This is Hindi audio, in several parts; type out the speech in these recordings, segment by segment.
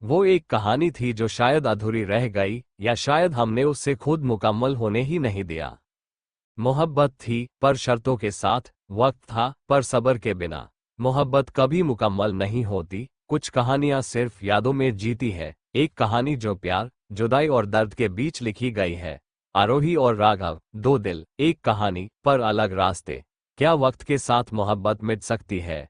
वो एक कहानी थी जो शायद अधूरी रह गई, या शायद हमने उससे खुद मुकम्मल होने ही नहीं दिया। मोहब्बत थी, पर शर्तों के साथ। वक्त था, पर सब्र के बिना। मोहब्बत कभी मुकम्मल नहीं होती। कुछ कहानियां सिर्फ यादों में जीती है। एक कहानी जो प्यार, जुदाई और दर्द के बीच लिखी गई है। आरोही और राघव, दो दिल, एक कहानी, पर अलग रास्ते। क्या वक्त के साथ मोहब्बत मिट सकती है,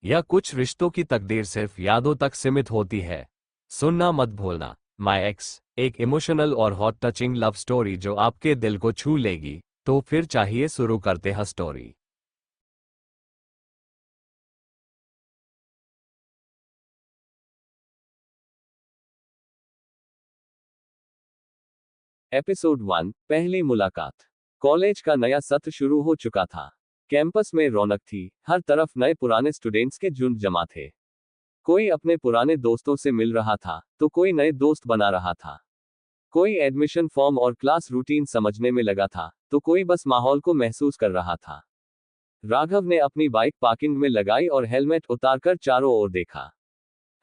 या कुछ रिश्तों की तकदीर सिर्फ यादों तक सीमित होती है? सुनना मत भूलना। माई एक्स, एक इमोशनल और हॉट टचिंग लव स्टोरी जो आपके दिल को छू लेगी। तो फिर चाहिए शुरू करते हैं स्टोरी। एपिसोड 1, पहली मुलाकात। कॉलेज का नया सत्र शुरू हो चुका था। कैंपस में रौनक थी, हर तरफ नए पुराने स्टूडेंट्स के झुंड जमा थे। कोई अपने पुराने दोस्तों से मिल रहा था, तो कोई नए दोस्त बना रहा था। कोई एडमिशन फॉर्म और क्लास रूटीन समझने में लगा था, तो कोई बस माहौल को महसूस कर रहा था। राघव ने अपनी बाइक पार्किंग में लगाई और हेलमेट उतारकर चारों ओर देखा।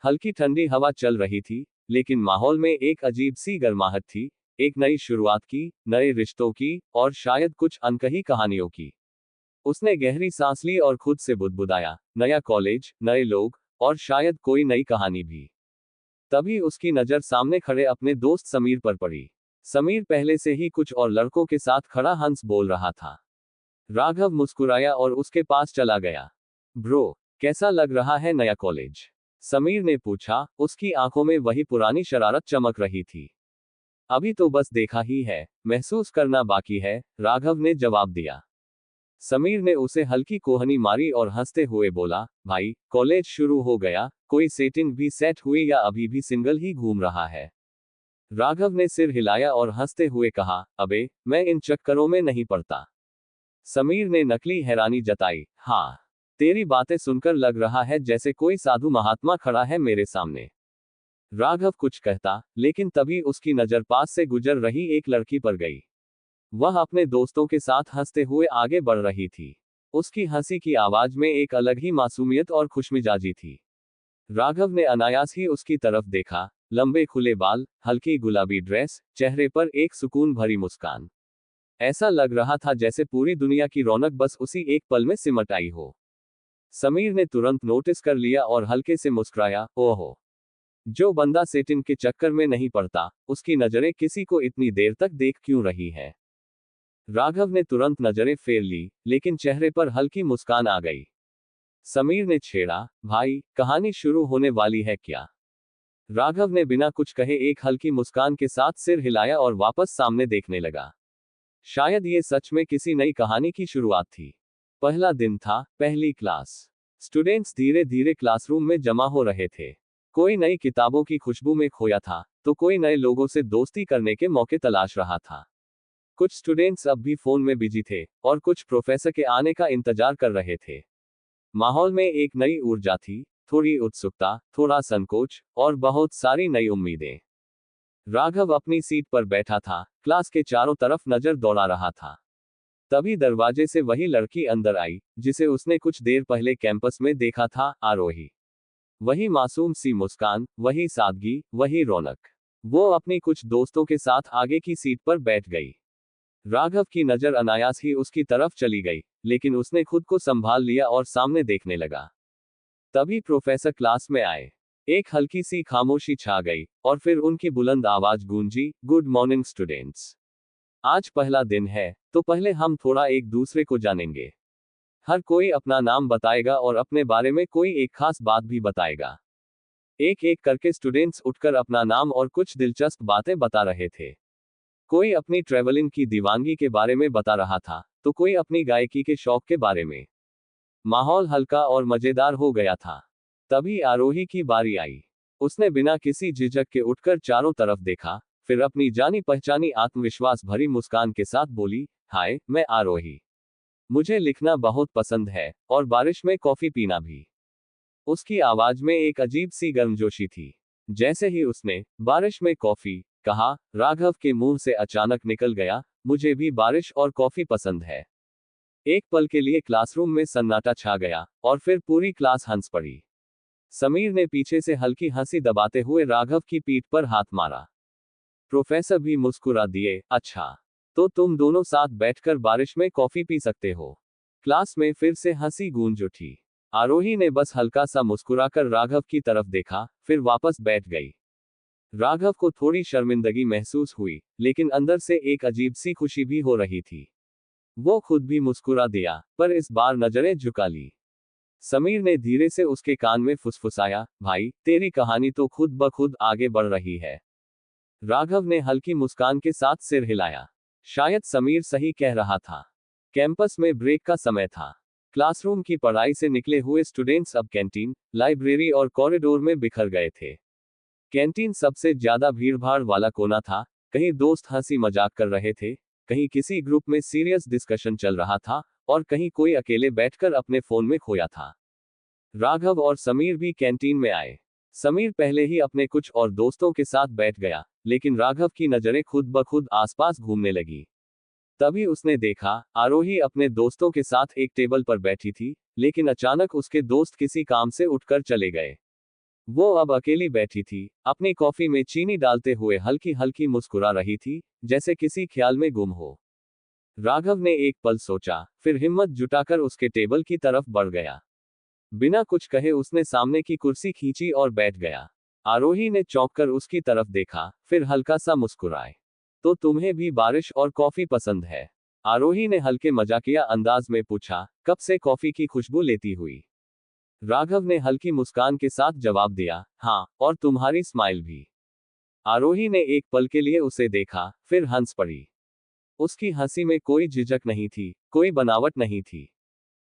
हल्की ठंडी हवा चल रही थी, लेकिन माहौल में एक अजीब सी गर्माहट थी। एक नई शुरुआत की, नए रिश्तों की, और शायद कुछ अनकही कहानियों की। उसने गहरी सांस ली और खुद से बुदबुदाया, नया कॉलेज, नए लोग, और शायद कोई नई कहानी भी। तभी उसकी नजर सामने खड़े अपने दोस्त समीर पर पड़ी। समीर पहले से ही कुछ और लड़कों के साथ खड़ा हंस बोल रहा था। राघव मुस्कुराया और उसके पास चला गया। ब्रो, कैसा लग रहा है नया कॉलेज? समीर ने पूछा, उसकी आंखों में वही पुरानी शरारत चमक रही थी। अभी तो बस देखा ही है, महसूस करना बाकी है, राघव ने जवाब दिया। समीर ने उसे हल्की कोहनी मारी और हंसते हुए बोला, भाई, कॉलेज शुरू हो गया, कोई सेटिंग भी सेट हुई या अभी भी सिंगल ही घूम रहा है? राघव ने सिर हिलाया और हंसते हुए कहा, अबे, मैं इन चक्करों में नहीं पड़ता। समीर ने नकली हैरानी जताई, हाँ, तेरी बातें सुनकर लग रहा है जैसे कोई साधु महात्मा खड़ा है मेरे सामने। राघव कुछ कहता, लेकिन तभी उसकी नजर पास से गुजर रही एक लड़की पर गई। वह अपने दोस्तों के साथ हंसते हुए आगे बढ़ रही थी। उसकी हंसी की आवाज में एक अलग ही मासूमियत और खुशमिजाजी थी। राघव ने अनायास ही उसकी तरफ देखा। लंबे खुले बाल, हल्की गुलाबी ड्रेस, चेहरे पर एक सुकून भरी मुस्कान। ऐसा लग रहा था जैसे पूरी दुनिया की रौनक बस उसी एक पल में सिमट आई हो। समीर ने तुरंत नोटिस कर लिया और हल्के से मुस्कुराया, ओहो, जो बंदा सेटिंग के चक्कर में नहीं पड़ता, उसकी नजरें किसी को इतनी देर तक देख क्यों रही है? राघव ने तुरंत नजरें फेर ली, लेकिन चेहरे पर हल्की मुस्कान आ गई। समीर ने छेड़ा, भाई, कहानी शुरू होने वाली है क्या? राघव ने बिना कुछ कहे एक हल्की मुस्कान के साथ सिर हिलाया और वापस सामने देखने लगा। शायद ये सच में किसी नई कहानी की शुरुआत थी। पहला दिन था, पहली क्लास। स्टूडेंट्स धीरे धीरे क्लासरूम में जमा हो रहे थे। कोई नई किताबों की खुशबू में खोया था, तो कोई नए लोगों से दोस्ती करने के मौके तलाश रहा था। कुछ स्टूडेंट्स अब भी फोन में बिजी थे, और कुछ प्रोफेसर के आने का इंतजार कर रहे थे। माहौल में एक नई ऊर्जा थी, थोड़ी उत्सुकता, थोड़ा संकोच, और बहुत सारी नई उम्मीदें। राघव अपनी सीट पर बैठा था, क्लास के चारों तरफ नजर दौड़ा रहा था। तभी दरवाजे से वही लड़की अंदर आई, जिसे उसने कुछ देर पहले कैंपस में देखा था, आरोही। वही मासूम सी मुस्कान, वही सादगी, वही रौनक। वो अपनी कुछ दोस्तों के साथ आगे की सीट पर बैठ गई। राघव की नजर अनायास ही उसकी तरफ चली गई, लेकिन उसने खुद को संभाल लिया और सामने देखने लगा। तभी प्रोफेसर क्लास में आए। एक हल्की सी खामोशी छा गई, और फिर उनकी बुलंद आवाज गूंजी, गुड मॉर्निंग स्टूडेंट्स। आज पहला दिन है, तो पहले हम थोड़ा एक दूसरे को जानेंगे। हर कोई अपना नाम बताएगा और अपने बारे में कोई एक खास बात भी बताएगा। एक एक करके स्टूडेंट्स उठकर अपना नाम और कुछ दिलचस्प बातें बता रहे थे। कोई अपनी ट्रेवलिंग की दीवानगी के बारे में बता रहा था, तो कोई अपनी गायकी के शौक के बारे में। माहौल हल्का और मजेदार हो गया था। तभी आरोही की बारी आई। उसने बिना किसी झिझक के उठकर चारों तरफ देखा, फिर अपनी जानी पहचानी आत्मविश्वास भरी मुस्कान के साथ बोली, हाय, मैं आरोही। मुझे लिखना बहुत पसंद है, और बारिश में कॉफी पीना भी। उसकी आवाज में एक अजीब सी गर्मजोशी थी। जैसे ही उसने बारिश में कॉफी कहा, राघव के मुंह से अचानक निकल गया, मुझे भी बारिश और कॉफी पसंद है। एक पल के लिए क्लासरूम में सन्नाटा छा गया, और फिर पूरी क्लास हंस पड़ी। समीर ने पीछे से हल्की हंसी दबाते हुए राघव की पीठ पर हाथ मारा। प्रोफेसर भी मुस्कुरा दिए। अच्छा, तो तुम दोनों साथ बैठकर बारिश में कॉफी पी सकते हो। क्लास में फिर से हंसी गूंज उठी। आरोही ने बस हल्का सा मुस्कुराकर राघव की तरफ देखा, फिर वापस बैठ गई। राघव को थोड़ी शर्मिंदगी महसूस हुई, लेकिन अंदर से एक अजीब सी खुशी भी हो रही थी। वो खुद भी मुस्कुरा दिया, पर इस बार नजरें झुका ली। समीर ने धीरे से उसके कान में फुसफुसाया, भाई, तेरी कहानी तो खुद ब खुद आगे बढ़ रही है। राघव ने हल्की मुस्कान के साथ सिर हिलाया। शायद समीर सही कह रहा था। कैंपस में ब्रेक का समय था। क्लासरूम की पढ़ाई से निकले हुए स्टूडेंट्स अब कैंटीन, लाइब्रेरी और कॉरिडोर में बिखर गए थे। कैंटीन सबसे ज्यादा भीड़भाड़ वाला कोना था। कहीं दोस्त हंसी मजाक कर रहे थे, कहीं किसी ग्रुप में सीरियस डिस्कशन चल रहा था, और कहीं कोई अकेले बैठकर अपने फोन में खोया था। राघव और समीर भी कैंटीन में आए। समीर पहले ही अपने कुछ और दोस्तों के साथ बैठ गया, लेकिन राघव की नजरें खुद ब खुद आसपास घूमने लगी। तभी उसने देखा, आरोही अपने दोस्तों के साथ एक टेबल पर बैठी थी, लेकिन अचानक उसके दोस्त किसी काम से उठकर चले गए। वो अब अकेली बैठी थी, अपनी कॉफी में चीनी डालते हुए हल्की हल्की मुस्कुरा रही थी, जैसे किसी ख्याल में गुम हो। राघव ने एक पल सोचा, फिर हिम्मत जुटाकर उसके टेबल की तरफ बढ़ गया। बिना कुछ कहे उसने सामने की कुर्सी खींची और बैठ गया। आरोही ने चौंककर उसकी तरफ देखा, फिर हल्का सा मुस्कुराए। तो तुम्हें भी बारिश और कॉफी पसंद है? आरोही ने हल्के मजाकिया अंदाज में पूछा, कप से कॉफी की खुशबू लेती हुई। राघव ने हल्की मुस्कान के साथ जवाब दिया, हाँ, और तुम्हारी स्माइल भी। आरोही ने एक पल के लिए उसे देखा, फिर हंस पड़ी। उसकी हंसी में कोई झिझक नहीं थी, कोई बनावट नहीं थी।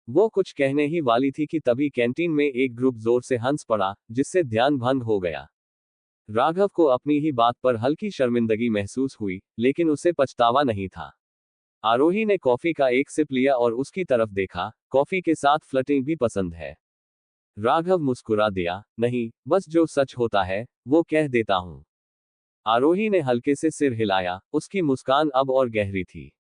वो कुछ कहने ही वाली थी कि तभी कैंटीन में एक ग्रुप जोर से हंस पड़ा, जिससे ध्यान भंग हो गया। राघव को अपनी ही बात पर हल्की शर्मिंदगी महसूस हुई, लेकिन उसे पछतावा नहीं था। आरोही ने कॉफी का एक सिप लिया और उसकी तरफ देखा, कॉफी के साथ फ्लर्टिंग भी पसंद है? राघव मुस्कुरा दिया, नहीं, बस जो सच होता है वो कह देता हूं। आरोही ने हल्के से सिर हिलाया, उसकी मुस्कान अब और गहरी थी।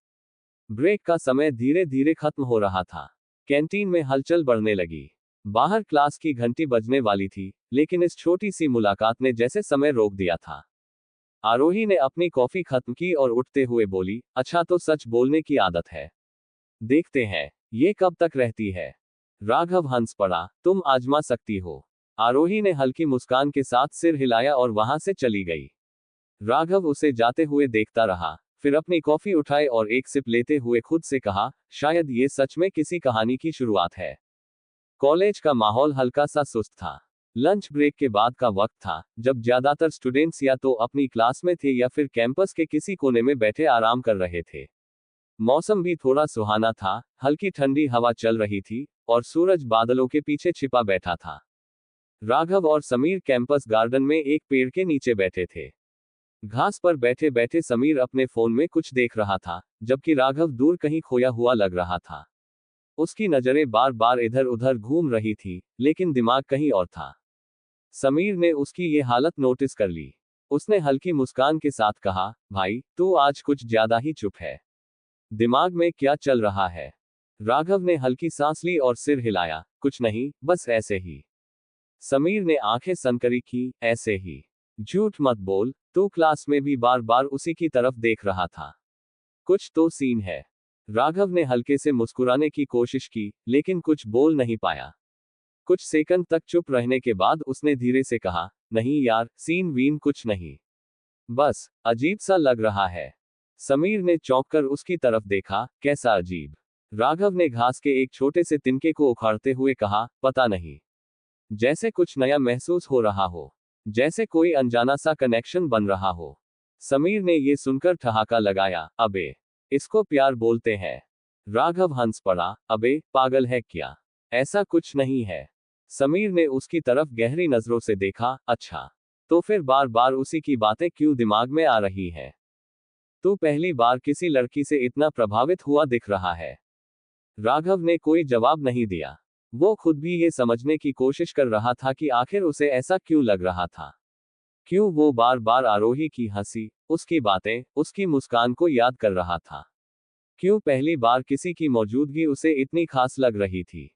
ब्रेक का समय धीरे धीरे खत्म हो रहा था। कैंटीन में हलचल बढ़ने लगी। बाहर क्लास की घंटी बजने वाली थी, लेकिन इस छोटी सी मुलाकात ने जैसे समय रोक दिया था। आरोही ने अपनी कॉफी खत्म की और उठते हुए बोली, अच्छा, तो सच बोलने की आदत है। देखते हैं ये कब तक रहती है। राघव हंस पड़ा, तुम आजमा सकती हो। आरोही ने हल्की मुस्कान के साथ सिर हिलाया और वहां से चली गई। राघव उसे जाते हुए देखता रहा, फिर अपनी कॉफी उठाए और एक सिप लेते हुए खुद से कहा, शायद ये सच में किसी कहानी की शुरुआत है। कॉलेज का माहौल हल्का सा सुस्त था। लंच ब्रेक के बाद का वक्त था, जब ज्यादातर स्टूडेंट्स या तो अपनी क्लास में थे या फिर कैंपस के किसी कोने में बैठे आराम कर रहे थे। मौसम भी थोड़ा सुहाना था, हल्की ठंडी हवा चल रही थी, और सूरज बादलों के पीछे छिपा बैठा था। राघव और समीर कैंपस गार्डन में एक पेड़ के नीचे बैठे थे। घास पर बैठे बैठे समीर अपने फोन में कुछ देख रहा था, जबकि राघव दूर कहीं खोया हुआ लग रहा था। उसकी नजरें बार बार इधर उधर घूम रही थी, लेकिन दिमाग कहीं और था। समीर ने उसकी ये हालत नोटिस कर ली। उसने हल्की मुस्कान के साथ कहा, भाई, तू आज कुछ ज्यादा ही चुप है। दिमाग में क्या चल रहा है? राघव ने हल्की सांस ली और सिर हिलाया, कुछ नहीं, बस ऐसे ही। समीर ने आंखें सनकरी की, ऐसे ही? झूठ मत बोल, तू क्लास में भी बार बार उसी की तरफ देख रहा था। कुछ तो सीन है। राघव ने हल्के से मुस्कुराने की कोशिश की, लेकिन कुछ बोल नहीं पाया। कुछ सेकंड तक चुप रहने के बाद उसने धीरे से कहा, नहीं यार, सीन वीन कुछ नहीं। बस अजीब सा लग रहा है। समीर ने चौंक कर उसकी तरफ देखा, कैसा अजीब? राघव ने घास के एक छोटे से तिनके को उखाड़ते हुए कहा, पता नहीं। जैसे कुछ नया महसूस हो रहा हो, जैसे कोई अनजाना सा कनेक्शन बन रहा हो। समीर ने ये सुनकर ठहाका लगाया, अबे, इसको प्यार बोलते हैं। राघव हंस पड़ा, अबे, पागल है क्या? ऐसा कुछ नहीं है। समीर ने उसकी तरफ गहरी नजरों से देखा, अच्छा, तो फिर बार बार उसी की बातें क्यों दिमाग में आ रही है? तू पहली बार किसी लड़की से इतना प्रभावित हुआ दिख रहा है। राघव ने कोई जवाब नहीं दिया। वो खुद भी ये समझने की कोशिश कर रहा था कि आखिर उसे ऐसा क्यों लग रहा था। क्यों वो बार बार आरोही की हंसी, उसकी बातें, उसकी मुस्कान को याद कर रहा था। क्यों पहली बार किसी की मौजूदगी उसे इतनी खास लग रही थी।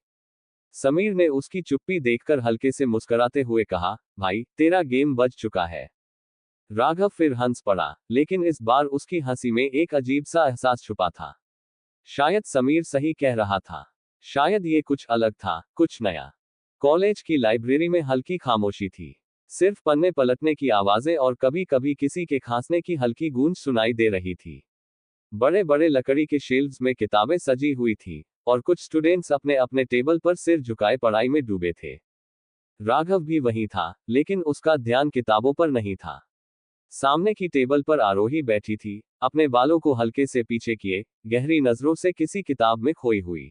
समीर ने उसकी चुप्पी देखकर हल्के से मुस्कुराते हुए कहा, भाई तेरा गेम बज चुका है। राघव फिर हंस पड़ा, लेकिन इस बार उसकी हंसी में एक अजीब सा एहसास छुपा था। शायद समीर सही कह रहा था। शायद ये कुछ अलग था, कुछ नया। कॉलेज की लाइब्रेरी में हल्की खामोशी थी। सिर्फ पन्ने पलटने की आवाजें और कभी कभी किसी के खांसने की हल्की गूंज सुनाई दे रही थी। बड़े बड़े लकड़ी के शेल्व्स में किताबें सजी हुई थी और कुछ स्टूडेंट्स अपने अपने टेबल पर सिर झुकाए पढ़ाई में डूबे थे। राघव भी वहीं था, लेकिन उसका ध्यान किताबों पर नहीं था। सामने की टेबल पर आरोही बैठी थी, अपने बालों को हल्के से पीछे किए, गहरी नजरों से किसी किताब में खोई हुई।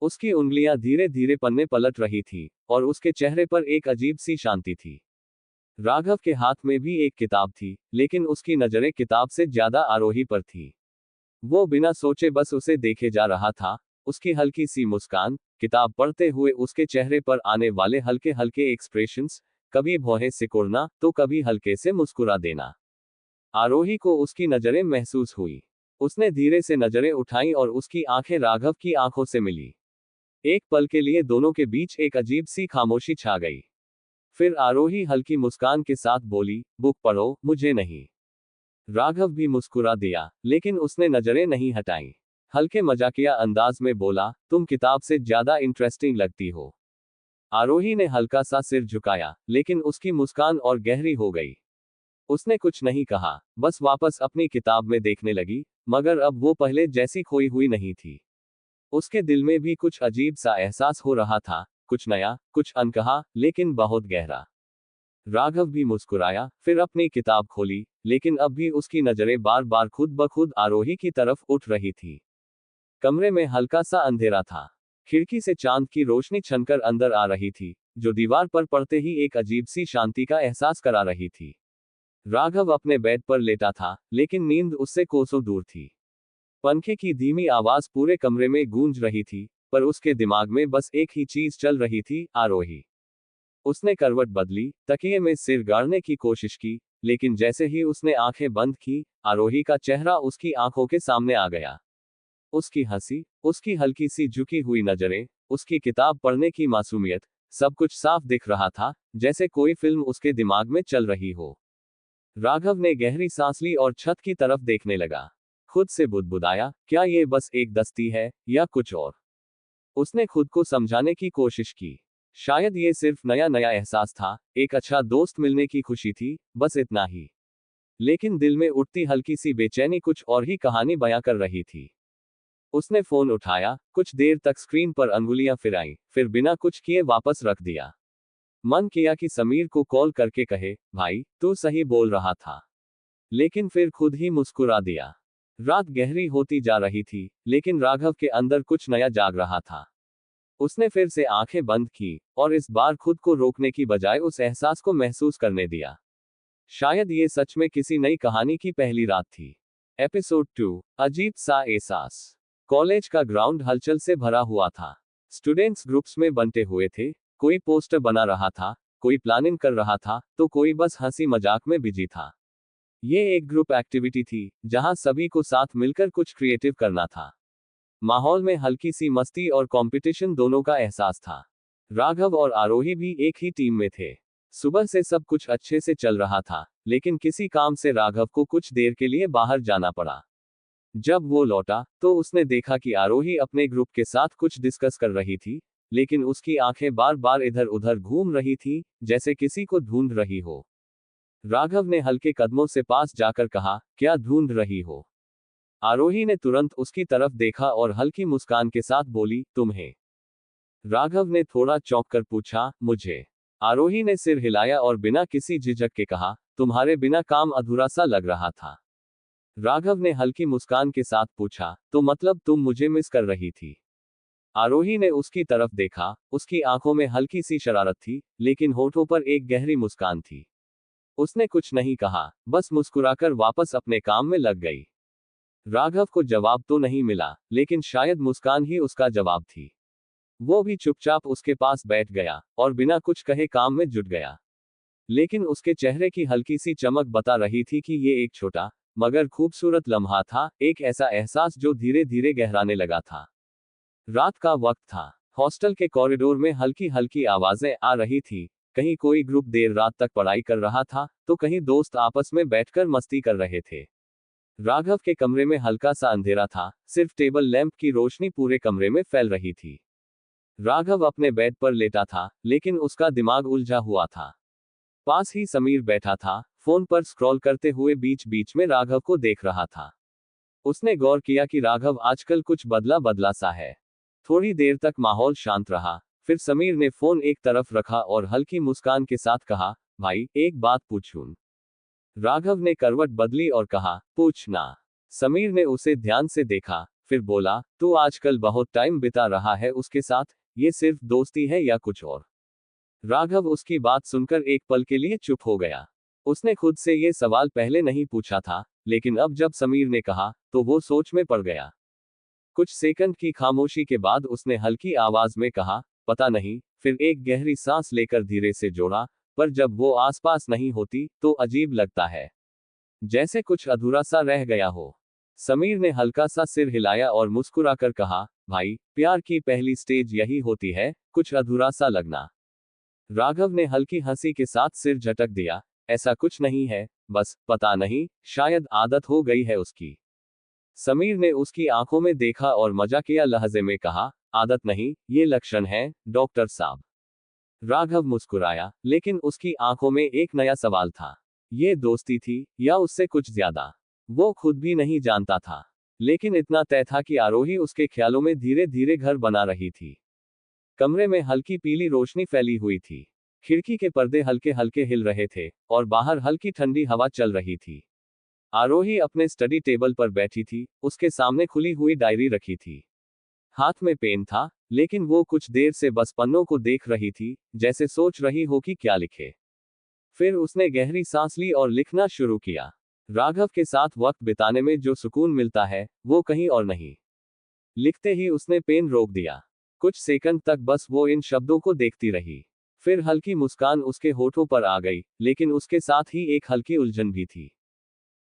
उसकी उंगलियां धीरे धीरे पन्ने पलट रही थी और उसके चेहरे पर एक अजीब सी शांति थी। राघव के हाथ में भी एक किताब थी, लेकिन उसकी नजरें किताब से ज्यादा आरोही पर थी। वो बिना सोचे बस उसे देखे जा रहा था। उसकी हल्की सी मुस्कान, किताब पढ़ते हुए उसके चेहरे पर आने वाले हल्के हल्के एक्सप्रेशंस, कभी भौहें सिकुड़ना तो कभी हल्के से मुस्कुरा देना। आरोही को उसकी नजरें महसूस हुई। उसने धीरे से नजरें उठाई और उसकी आंखें राघव की आंखों से मिली। एक पल के लिए दोनों के बीच एक अजीब सी खामोशी छा गई। फिर आरोही हल्की मुस्कान के साथ बोली, बुक पढ़ो, मुझे नहीं। राघव भी मुस्कुरा दिया, लेकिन उसने नजरें नहीं हटाई। हल्के मजाकिया अंदाज में बोला, तुम किताब से ज्यादा इंटरेस्टिंग लगती हो। आरोही ने हल्का सा सिर झुकाया, लेकिन उसकी मुस्कान और गहरी हो गई। उसने कुछ नहीं कहा, बस वापस अपनी किताब में देखने लगी, मगर अब वो पहले जैसी खोई हुई नहीं थी। उसके दिल में भी कुछ अजीब सा एहसास हो रहा था, कुछ नया, कुछ अनकहा, लेकिन बहुत गहरा। राघव भी मुस्कुराया, फिर अपनी किताब खोली, लेकिन अब भी उसकी नजरें बार बार खुद ब खुद आरोही की तरफ उठ रही थी। कमरे में हल्का सा अंधेरा था। खिड़की से चांद की रोशनी छनकर अंदर आ रही थी, जो दीवार पर पड़ते ही एक अजीब सी शांति का एहसास करा रही थी। राघव अपने बेड पर लेटा था, लेकिन नींद उससे कोसों दूर थी। पंखे की धीमी आवाज पूरे कमरे में गूंज रही थी, पर उसके दिमाग में बस एक ही चीज चल रही थी, आरोही। उसने करवट बदली, तकिए में सिर गाड़ने की कोशिश की, लेकिन जैसे ही उसने आंखें बंद की, आरोही का चेहरा उसकी आंखों के सामने आ गया। उसकी हंसी, उसकी हल्की सी झुकी हुई नजरें, उसकी किताब पढ़ने की मासूमियत, सब कुछ साफ दिख रहा था, जैसे कोई फिल्म उसके दिमाग में चल रही हो। राघव ने गहरी सांस ली और छत की तरफ देखने लगा। खुद से बुदबुदाया, क्या ये बस एक दस्ती है, या कुछ और? उसने खुद को समझाने की कोशिश की। शायद ये सिर्फ नया नया एहसास था, एक अच्छा दोस्त मिलने की खुशी थी, बस इतना ही। लेकिन दिल में उठती हल्की सी बेचैनी कुछ और ही कहानी बयां कर रही थी। उसने फोन उठाया, कुछ देर तक स्क्रीन पर अंगुलियां फिराई, फिर बिना कुछ किए वापस रख दिया। मन किया कि समीर को कॉल करके कहे, भाई तू सही बोल रहा था, लेकिन फिर खुद ही मुस्कुरा दिया। रात गहरी होती जा रही थी, लेकिन राघव के अंदर कुछ नया जाग रहा था। उसने फिर से आंखें बंद की, और इस बार खुद को रोकने की बजाय उस एहसास को महसूस करने दिया। शायद ये सच में किसी नई कहानी की पहली रात थी। एपिसोड 2, अजीब सा एहसास। कॉलेज का ग्राउंड हलचल से भरा हुआ था। स्टूडेंट्स ग्रुप्स में बंटे हुए थे, कोई पोस्टर बना रहा था, कोई प्लानिंग कर रहा था, तो कोई बस हंसी मजाक में बिजी था। ये एक ग्रुप एक्टिविटी थी, जहां सभी को साथ मिलकर कुछ क्रिएटिव करना था। माहौल में हल्की सी मस्ती और कंपटीशन दोनों का एहसास था। राघव और आरोही भी एक ही टीम में थे। सुबह से सब कुछ अच्छे से चल रहा था, लेकिन किसी काम से राघव को कुछ देर के लिए बाहर जाना पड़ा। जब वो लौटा, तो उसने देखा कि आरोही अपने ग्रुप के साथ कुछ डिस्कस कर रही थी, लेकिन उसकी आंखें बार बार इधर उधर घूम रही थी, जैसे किसी को ढूंढ रही हो। राघव ने हल्के कदमों से पास जाकर कहा, क्या ढूंढ रही हो? आरोही ने तुरंत उसकी तरफ देखा और हल्की मुस्कान के साथ बोली, तुम्हें। राघव ने थोड़ा चौंक कर पूछा, मुझे? आरोही ने सिर हिलाया और बिना किसी झिझक के कहा, तुम्हारे बिना काम अधूरा सा लग रहा था। राघव ने हल्की मुस्कान के साथ पूछा, तो मतलब तुम मुझे मिस कर रही थी? आरोही ने उसकी तरफ देखा, उसकी आंखों में हल्की सी शरारत थी, लेकिन होठों पर एक गहरी मुस्कान थी। उसने कुछ नहीं कहा, बस मुस्कुराकर वापस अपने काम में लग गई। राघव को जवाब तो नहीं मिला, लेकिन शायद मुस्कान ही उसका जवाब थी। वो भी चुपचाप उसके पास बैठ गया, और बिना कुछ कहे काम में जुट गया। लेकिन उसके चेहरे की हल्की सी चमक बता रही थी कि ये एक छोटा, मगर खूबसूरत लम्हा था, एक ऐसा एहसास जो धीरे धीरे गहराने लगा था। रात का वक्त था। हॉस्टल के कॉरिडोर में हल्की हल्की आवाजें आ रही थी। कहीं कोई ग्रुप देर रात तक पढ़ाई कर रहा था, तो कहीं दोस्त आपस में बैठकर मस्ती कर रहे थे। राघव के कमरे में हल्का सा अंधेरा था, सिर्फ टेबल लैंप की रोशनी पूरे कमरे में फैल रही थी। राघव अपने बेड पर लेटा था, लेकिन उसका दिमाग उलझा हुआ था। पास ही समीर बैठा था, फोन पर स्क्रॉल करते हुए बीच बीच में राघव को देख रहा था। उसने गौर किया कि राघव आजकल कुछ बदला बदला सा है। थोड़ी देर तक माहौल शांत रहा, फिर समीर ने फोन एक तरफ रखा और हल्की मुस्कान के साथ कहा, भाई एक बात पूछूं? राघव ने करवट बदली और कहा, पूछना। समीर ने उसे ध्यान से देखा, फिर बोला, तू आजकल बहुत टाइम बिता रहा है उसके साथ, ये सिर्फ दोस्ती है या कुछ और? राघव उसकी बात सुनकर एक पल के लिए चुप हो गया। उसने खुद से ये सवाल पहले नहीं पूछा था, लेकिन अब जब समीर ने कहा, तो वो सोच में पड़ गया। कुछ सेकंड की खामोशी के बाद उसने हल्की आवाज में कहा, पता नहीं, फिर एक गहरी सांस लेकर धीरे से जोड़ा, पर जब वो आसपास नहीं होती, तो अजीब लगता है। जैसे कुछ अधूरा सा रह गया हो। समीर ने हल्का सा सिर हिलाया और मुस्कुराकर कहा, भाई, प्यार की पहली स्टेज यही होती है, कुछ अधूरा सा लगना। राघव ने हल्की हंसी के साथ सिर झटक दिया, ऐसा कुछ नहीं है, बस पता नहीं, शायद आदत हो गई है उसकी। समीर ने उसकी आंखों में देखा और मजाकिया लहजे में कहा, आदत नहीं, ये लक्षण है, डॉक्टर साहब। राघव मुस्कुराया, लेकिन उसकी आंखों में एक नया सवाल था। ये दोस्ती थी, या उससे कुछ ज्यादा? वो खुद भी नहीं जानता था। लेकिन इतना तय था कि आरोही उसके ख्यालों में धीरे धीरे घर बना रही थी। कमरे में हल्की पीली रोशनी फैली हुई थी। खिड़की के पर्दे हल्के हल्के हिल रहे थे, और बाहर हल्की ठंडी हवा चल रही थी। आरोही अपने स्टडी टेबल पर बैठी थी, उसके सामने खुली हुई डायरी रखी थी। हाथ में पेन था, लेकिन वो कुछ देर से बस पन्नों को देख रही थी, जैसे सोच रही हो कि क्या लिखे। फिर उसने गहरी सांस ली और लिखना शुरू किया। राघव के साथ वक्त बिताने में जो सुकून मिलता है, वो कहीं और नहीं। लिखते ही उसने पेन रोक दिया। कुछ सेकंड तक बस वो इन शब्दों को देखती रही। फिर हल्की मुस्कान उसके होठों पर आ गई, लेकिन उसके साथ ही एक हल्की उलझन भी थी।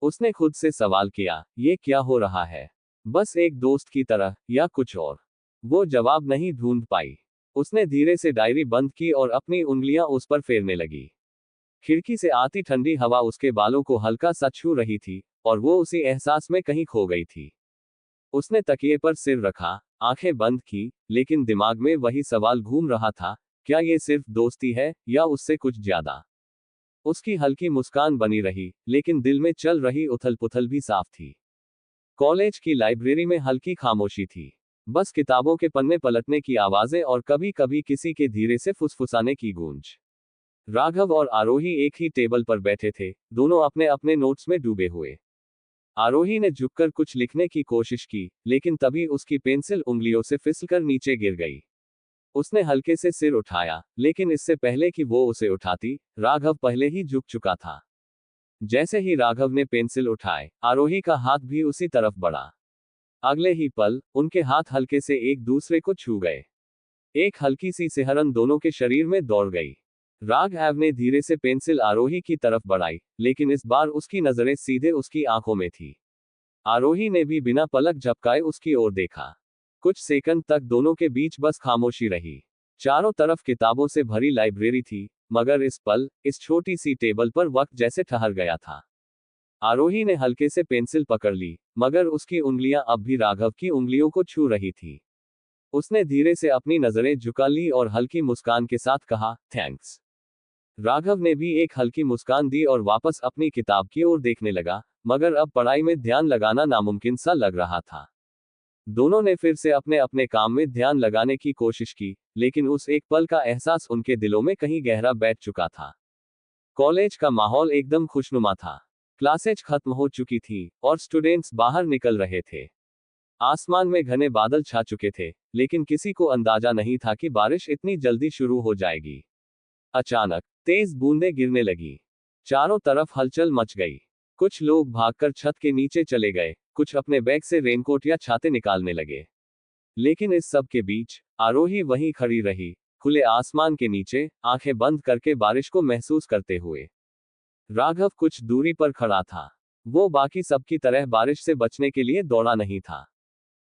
उसने खुद से सवाल किया, ये क्या हो रहा है? बस एक दोस्त की तरह, या कुछ और? वो जवाब नहीं ढूंढ पाई। उसने धीरे से डायरी बंद की और अपनी उंगलियां उस पर फेरने लगी। खिड़की से आती ठंडी हवा उसके बालों को हल्का सा छू रही थी, और वो उसी एहसास में कहीं खो गई थी। उसने तकिए पर सिर रखा, आंखें बंद की, लेकिन दिमाग में वही सवाल घूम रहा था, क्या ये सिर्फ दोस्ती है, या उससे कुछ ज्यादा? उसकी हल्की मुस्कान बनी रही, लेकिन दिल में चल रही उथल पुथल भी साफ थी। कॉलेज की लाइब्रेरी में हल्की खामोशी थी। बस किताबों के पन्ने पलटने की आवाजें और कभी कभी किसी के धीरे से फुसफुसाने की गूंज। राघव और आरोही एक ही टेबल पर बैठे थे, दोनों अपने अपने नोट्स में डूबे हुए। आरोही ने झुककर कुछ लिखने की कोशिश की, लेकिन तभी उसकी पेंसिल उंगलियों से फिसलकर नीचे गिर गई। उसने हल्के से सिर उठाया, लेकिन इससे पहले कि वो उसे उठाती, राघव पहले ही झुक चुका था। जैसे ही राघव ने पेंसिल उठाए, आरोही का हाथ भी उसी तरफ बढ़ा। अगले ही पल, उनके हाथ हल्के से एक दूसरे को छू गए। एक हल्की सी सिहरन दोनों के शरीर में दौड़ गई। राघव ने धीरे से पेंसिल आरोही की तरफ बढ़ाई, लेकिन इस बार उसकी नजरें सीधे उसकी आंखों में थी। आरोही ने भी बिना पलक झपकाए उसकी ओर देखा। कुछ सेकंड तक दोनों के बीच बस खामोशी रही। चारों तरफ किताबों से भरी लाइब्रेरी थी, मगर इस पल, इस छोटी सी टेबल पर वक्त जैसे ठहर गया था। आरोही ने हल्के से पेंसिल पकड़ ली, मगर उसकी उंगलियां अब भी राघव की उंगलियों को छू रही थी। उसने धीरे से अपनी नजरें झुका ली और हल्की मुस्कान के साथ कहा, थैंक्स। राघव ने भी एक हल्की मुस्कान दी और वापस अपनी किताब की ओर देखने लगा, मगर अब पढ़ाई में ध्यान लगाना नामुमकिन सा लग रहा था। दोनों ने फिर से अपने अपने काम में ध्यान लगाने की कोशिश की, लेकिन उस एक पल का एहसास उनके दिलों में कहीं गहरा बैठ चुका था। कॉलेज का माहौल एकदम खुशनुमा था। क्लासेज खत्म हो चुकी थी, और स्टूडेंट्स बाहर निकल रहे थे। आसमान में घने बादल छा चुके थे, लेकिन किसी को अंदाजा नहीं था कि बारिश इतनी जल्दी शुरू हो जाएगी। अचानक तेज बूंदें गिरने लगी। चारों तरफ हलचल मच गई। कुछ लोग भागकर छत के नीचे चले गए, कुछ अपने बैग से रेनकोट या छाते निकालने लगे। लेकिन इस सब के बीच, आरोही वहीं खड़ी रही, खुले आसमान के नीचे, आंखें बंद करके बारिश को महसूस करते हुए। राघव कुछ दूरी पर खड़ा था। वो बाकी सबकी तरह बारिश से बचने के लिए दौड़ा नहीं था।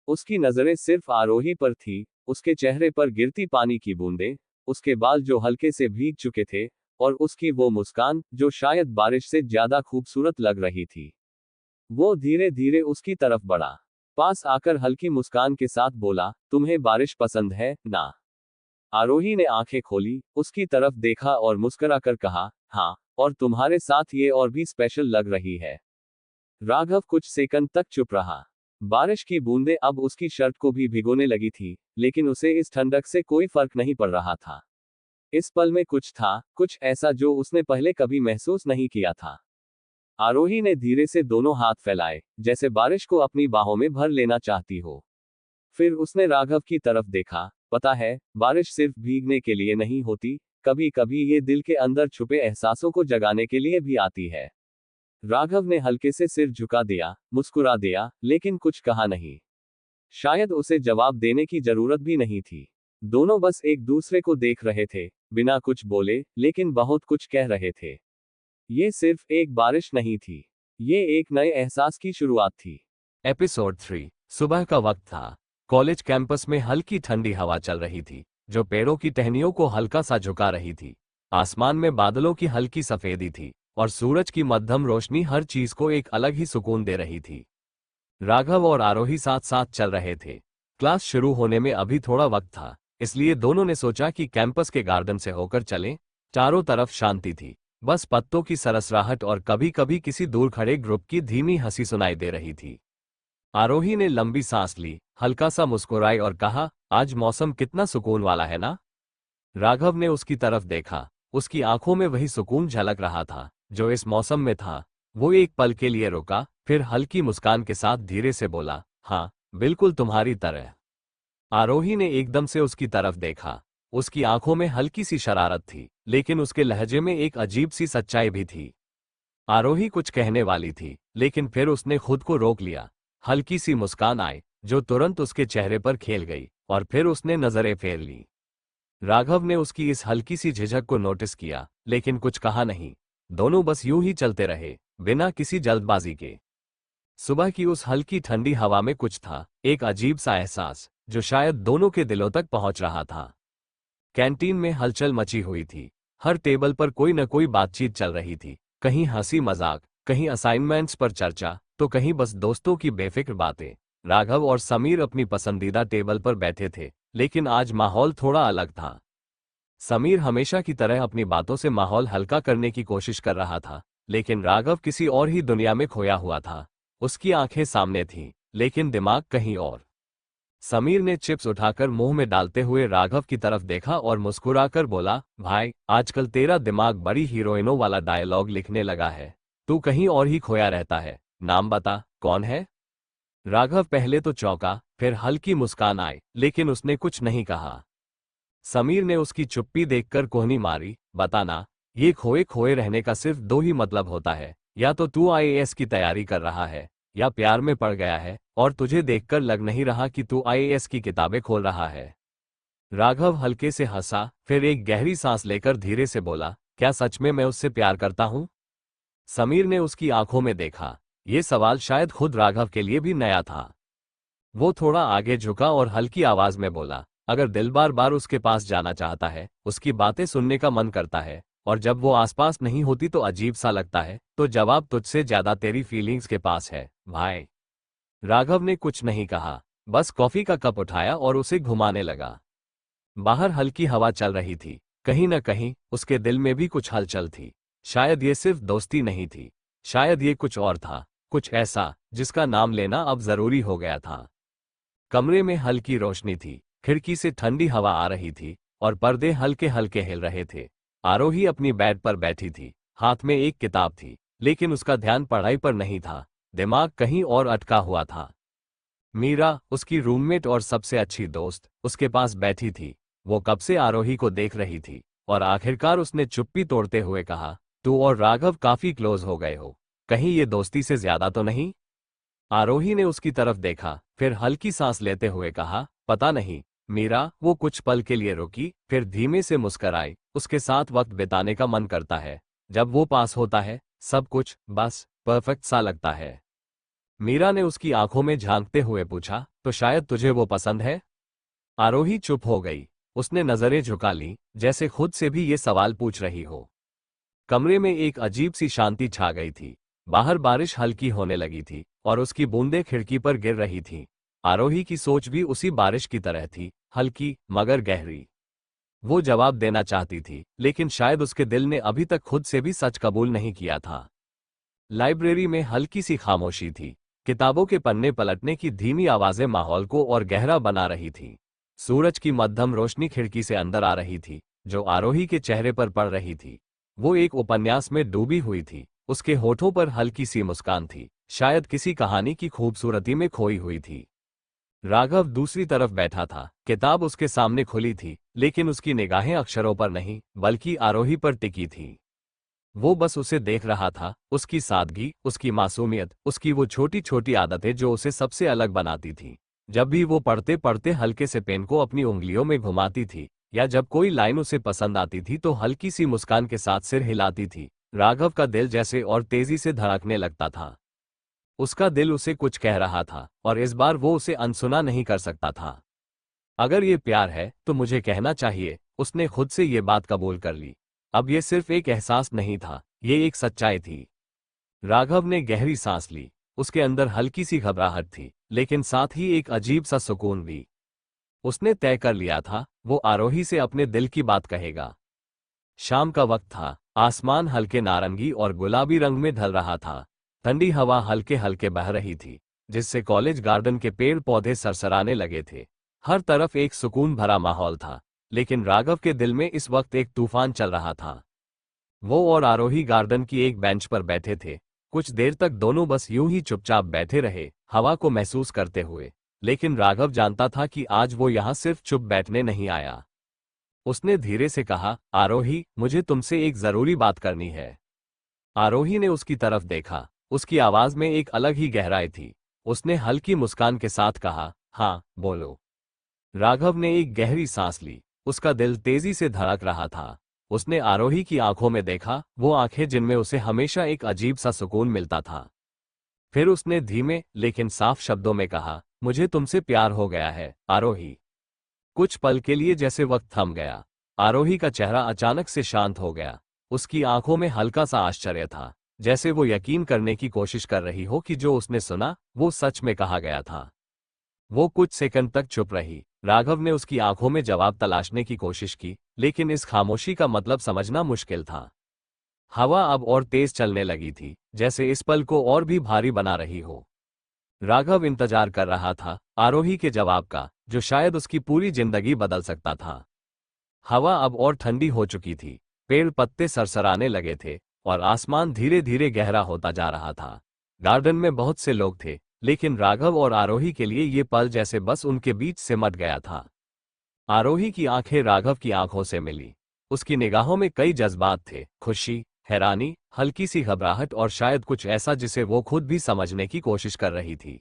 उसकी नजरें सिर्फ आरोही पर थी, उसके चेहरे पर गिरती पानी की बूंदें, उसके बाल जो हल्के से भीग चुके थे, और उसकी वो मुस्कान जो शायद बारिश से ज्यादा खूबसूरत लग रही थी। वो धीरे धीरे उसकी तरफ बढ़ा, पास आकर हल्की मुस्कान के साथ बोला, तुम्हें बारिश पसंद है ना? आरोही ने आंखें खोली, उसकी तरफ देखा और मुस्कुराकर कहा, हाँ, और तुम्हारे साथ ये और भी स्पेशल लग रही है। राघव कुछ सेकंड तक चुप रहा। बारिश की बूंदें अब उसकी शर्ट को भी भिगोने लगी थी, लेकिन उसे इस ठंडक से कोई फर्क नहीं पड़ रहा था। इस पल में कुछ था, कुछ ऐसा जो उसने पहले कभी महसूस नहीं किया था। आरोही ने धीरे से दोनों हाथ फैलाए, जैसे बारिश को अपनी बाहों में भर लेना चाहती हो। फिर उसने राघव की तरफ देखा, पता है, बारिश सिर्फ भीगने के लिए नहीं होती, कभी कभी ये दिल के अंदर छुपे एहसासों को जगाने के लिए भी आती है। राघव ने हल्के से सिर झुका दिया, मुस्कुरा दिया, लेकिन कुछ कहा नहीं। शायद उसे जवाब देने की जरूरत भी नहीं थी। दोनों बस एक दूसरे को देख रहे थे, बिना कुछ बोले, लेकिन बहुत कुछ कह रहे थे। ये सिर्फ एक बारिश नहीं थी, ये एक नए एहसास की शुरुआत थी। एपिसोड 3। सुबह का वक्त था। कॉलेज कैंपस में हल्की ठंडी हवा चल रही थी, जो पेड़ों की टहनियों को हल्का सा झुका रही थी। आसमान में बादलों की हल्की सफेदी थी, और सूरज की मध्यम रोशनी हर चीज को एक अलग ही सुकून दे रही थी। राघव और आरोही साथ साथ चल रहे थे। क्लास शुरू होने में अभी थोड़ा वक्त था, इसलिए दोनों ने सोचा कि कैंपस के गार्डन से होकर चलें। चारों तरफ शांति थी, बस पत्तों की सरसराहट और कभी कभी किसी दूर खड़े ग्रुप की धीमी हंसी सुनाई दे रही थी। आरोही ने लंबी सांस ली, हल्का सा मुस्कुराई और कहा, आज मौसम कितना सुकून वाला है ना? राघव ने उसकी तरफ देखा, उसकी आंखों में वही सुकून झलक रहा था जो इस मौसम में था। वो एक पल के लिए रुका, फिर हल्की मुस्कान के साथ धीरे से बोला, हाँ, बिल्कुल तुम्हारी तरह। आरोही ने एकदम से उसकी तरफ देखा। उसकी आंखों में हल्की सी शरारत थी, लेकिन उसके लहजे में एक अजीब सी सच्चाई भी थी। आरोही कुछ कहने वाली थी, लेकिन फिर उसने खुद को रोक लिया। हल्की सी मुस्कान आई, जो तुरंत उसके चेहरे पर खेल गई, और फिर उसने नजरें फेर ली। राघव ने उसकी इस हल्की सी झिझक को नोटिस किया, लेकिन कुछ कहा नहीं। दोनों बस यूं ही चलते रहे, बिना किसी जल्दबाजी के। सुबह की उस हल्की ठंडी हवा में कुछ था, एक अजीब सा एहसास, जो शायद दोनों के दिलों तक पहुंच रहा था। कैंटीन में हलचल मची हुई थी। हर टेबल पर कोई न कोई बातचीत चल रही थी, कहीं हंसी मजाक, कहीं असाइनमेंट्स पर चर्चा, तो कहीं बस दोस्तों की बेफिक्र बातें। राघव और समीर अपनी पसंदीदा टेबल पर बैठे थे, लेकिन आज माहौल थोड़ा अलग था। समीर हमेशा की तरह अपनी बातों से माहौल हल्का करने की कोशिश कर रहा था, लेकिन राघव किसी और ही दुनिया में खोया हुआ था। उसकी आंखें सामने थीं, लेकिन दिमाग कहीं और। समीर ने चिप्स उठाकर मुंह में डालते हुए राघव की तरफ देखा और मुस्कुराकर बोला, भाई, आजकल तेरा दिमाग बड़ी हीरोइनों वाला डायलॉग लिखने लगा है। तू कहीं और ही खोया रहता है। नाम बता, कौन है? राघव पहले तो चौंका, फिर हल्की मुस्कान आई, लेकिन उसने कुछ नहीं कहा। समीर ने उसकी चुप्पी देखकर कोहनी मारी, बताना, ये खोए खोए रहने का सिर्फ दो ही मतलब होता है, या तो तू आईएएस की तैयारी कर रहा है, या प्यार में पड़ गया है, और तुझे देखकर लग नहीं रहा कि तू आईएएस की किताबें खोल रहा है। राघव हल्के से हंसा, फिर एक गहरी सांस लेकर धीरे से बोला, क्या सच में मैं उससे प्यार करता हूं? समीर ने उसकी आंखों में देखा। ये सवाल शायद खुद राघव के लिए भी नया था। वो थोड़ा आगे झुका और हल्की आवाज में बोला, अगर दिल बार बार उसके पास जाना चाहता है, उसकी बातें सुनने का मन करता है, और जब वो आसपास नहीं होती तो अजीब सा लगता है, तो जवाब तुझसे ज्यादा तेरी फीलिंग्स के पास है, भाई। राघव ने कुछ नहीं कहा, बस कॉफी का कप उठाया और उसे घुमाने लगा। बाहर हल्की हवा चल रही थी, कहीं न कहीं उसके दिल में भी कुछ हलचल थी। शायद ये सिर्फ दोस्ती नहीं थी, शायद ये कुछ और था, कुछ ऐसा जिसका नाम लेना अब जरूरी हो गया था। कमरे में हल्की रोशनी थी, खिड़की से ठंडी हवा आ रही थी, और पर्दे हल्के हल्के हिल रहे थे। आरोही अपनी बेड पर बैठी थी, हाथ में एक किताब थी, लेकिन उसका ध्यान पढ़ाई पर नहीं था, दिमाग कहीं और अटका हुआ था। मीरा, उसकी रूममेट और सबसे अच्छी दोस्त, उसके पास बैठी थी। वो कब से आरोही को देख रही थी, और आखिरकार उसने चुप्पी तोड़ते हुए कहा, तू और राघव काफी क्लोज हो गए हो, कहीं ये दोस्ती से ज्यादा तो नहीं? आरोही ने उसकी तरफ देखा, फिर हल्की सांस लेते हुए कहा, पता नहीं मीरा। वो कुछ पल के लिए रुकी, फिर धीमे से मुस्कुराई। उसके साथ वक्त बिताने का मन करता है, जब वो पास होता है सब कुछ बस परफेक्ट सा लगता है। मीरा ने उसकी आंखों में झांकते हुए पूछा, तो शायद तुझे वो पसंद है? आरोही चुप हो गई। उसने नजरें झुका ली, जैसे खुद से भी ये सवाल पूछ रही हो। कमरे में एक अजीब सी शांति छा गई थी। बाहर बारिश हल्की होने लगी थी और उसकी बूंदें खिड़की पर गिर रही थीं। आरोही की सोच भी उसी बारिश की तरह थी, हल्की मगर गहरी। वो जवाब देना चाहती थी, लेकिन शायद उसके दिल ने अभी तक खुद से भी सच कबूल नहीं किया था। लाइब्रेरी में हल्की सी खामोशी थी। किताबों के पन्ने पलटने की धीमी आवाजें माहौल को और गहरा बना रही थीं। सूरज की मध्यम रोशनी खिड़की से अंदर आ रही थी, जो आरोही के चेहरे पर पड़ रही थी। वो एक उपन्यास में डूबी हुई थी। उसके होठों पर हल्की सी मुस्कान थी, शायद किसी कहानी की खूबसूरती में खोई हुई थी। राघव दूसरी तरफ बैठा था। किताब उसके सामने खुली थी, लेकिन उसकी निगाहें अक्षरों पर नहीं, बल्कि आरोही पर टिकी थी। वो बस उसे देख रहा था, उसकी सादगी, उसकी मासूमियत, उसकी वो छोटी छोटी आदतें जो उसे सबसे अलग बनाती थी। जब भी वो पढ़ते पढ़ते हल्के से पेन को अपनी उंगलियों में घुमाती थी, या जब कोई लाइन उसे पसंद आती थी तो हल्की सी मुस्कान के साथ सिर हिलाती थी, राघव का दिल जैसे और तेजी से धड़कने लगता था। उसका दिल उसे कुछ कह रहा था, और इस बार वो उसे अनसुना नहीं कर सकता था। अगर ये प्यार है तो मुझे कहना चाहिए। उसने खुद से ये बात कबूल कर ली। अब ये सिर्फ एक एहसास नहीं था, ये एक सच्चाई थी। राघव ने गहरी सांस ली। उसके अंदर हल्की सी घबराहट थी, लेकिन साथ ही एक अजीब सा सुकून भी। उसने तय कर लिया था, वो आरोही से अपने दिल की बात कहेगा। शाम का वक्त था। आसमान हल्के नारंगी और गुलाबी रंग में ढल रहा था। ठंडी हवा हल्के हल्के बह रही थी, जिससे कॉलेज गार्डन के पेड़ पौधे सरसराने लगे थे। हर तरफ एक सुकून भरा माहौल था, लेकिन राघव के दिल में इस वक्त एक तूफान चल रहा था। वो और आरोही गार्डन की एक बेंच पर बैठे थे। कुछ देर तक दोनों बस यूं ही चुपचाप बैठे रहे, हवा को महसूस करते हुए। लेकिन राघव जानता था कि आज वो यहां सिर्फ चुप बैठने नहीं आया। उसने धीरे से कहा, आरोही, मुझे तुमसे एक जरूरी बात करनी है। आरोही ने उसकी तरफ देखा। उसकी आवाज में एक अलग ही गहराई थी। उसने हल्की मुस्कान के साथ कहा, हाँ, बोलो। राघव ने एक गहरी सांस ली। उसका दिल तेजी से धड़क रहा था। उसने आरोही की आंखों में देखा, वो आंखें जिनमें उसे हमेशा एक अजीब सा सुकून मिलता था। फिर उसने धीमे लेकिन साफ शब्दों में कहा, मुझे तुमसे प्यार हो गया है, आरोही। कुछ पल के लिए जैसे वक्त थम गया। आरोही का चेहरा अचानक से शांत हो गया। उसकी आंखों में हल्का सा आश्चर्य था, जैसे वो यकीन करने की कोशिश कर रही हो कि जो उसने सुना वो सच में कहा गया था। वो कुछ सेकंड तक चुप रही। राघव ने उसकी आंखों में जवाब तलाशने की कोशिश की, लेकिन इस खामोशी का मतलब समझना मुश्किल था। हवा अब और तेज चलने लगी थी, जैसे इस पल को और भी भारी बना रही हो। राघव इंतजार कर रहा था आरोही के जवाब का, जो शायद उसकी पूरी जिंदगी बदल सकता था। हवा अब और ठंडी हो चुकी थी। पेड़ पत्ते सरसराने लगे थे और आसमान धीरे धीरे गहरा होता जा रहा था। गार्डन में बहुत से लोग थे, लेकिन राघव और आरोही के लिए ये पल जैसे बस उनके बीच सिमट गया था। आरोही की आंखें राघव की आंखों से मिली। उसकी निगाहों में कई जज्बात थे, खुशी, हैरानी, हल्की सी घबराहट और शायद कुछ ऐसा जिसे वो खुद भी समझने की कोशिश कर रही थी।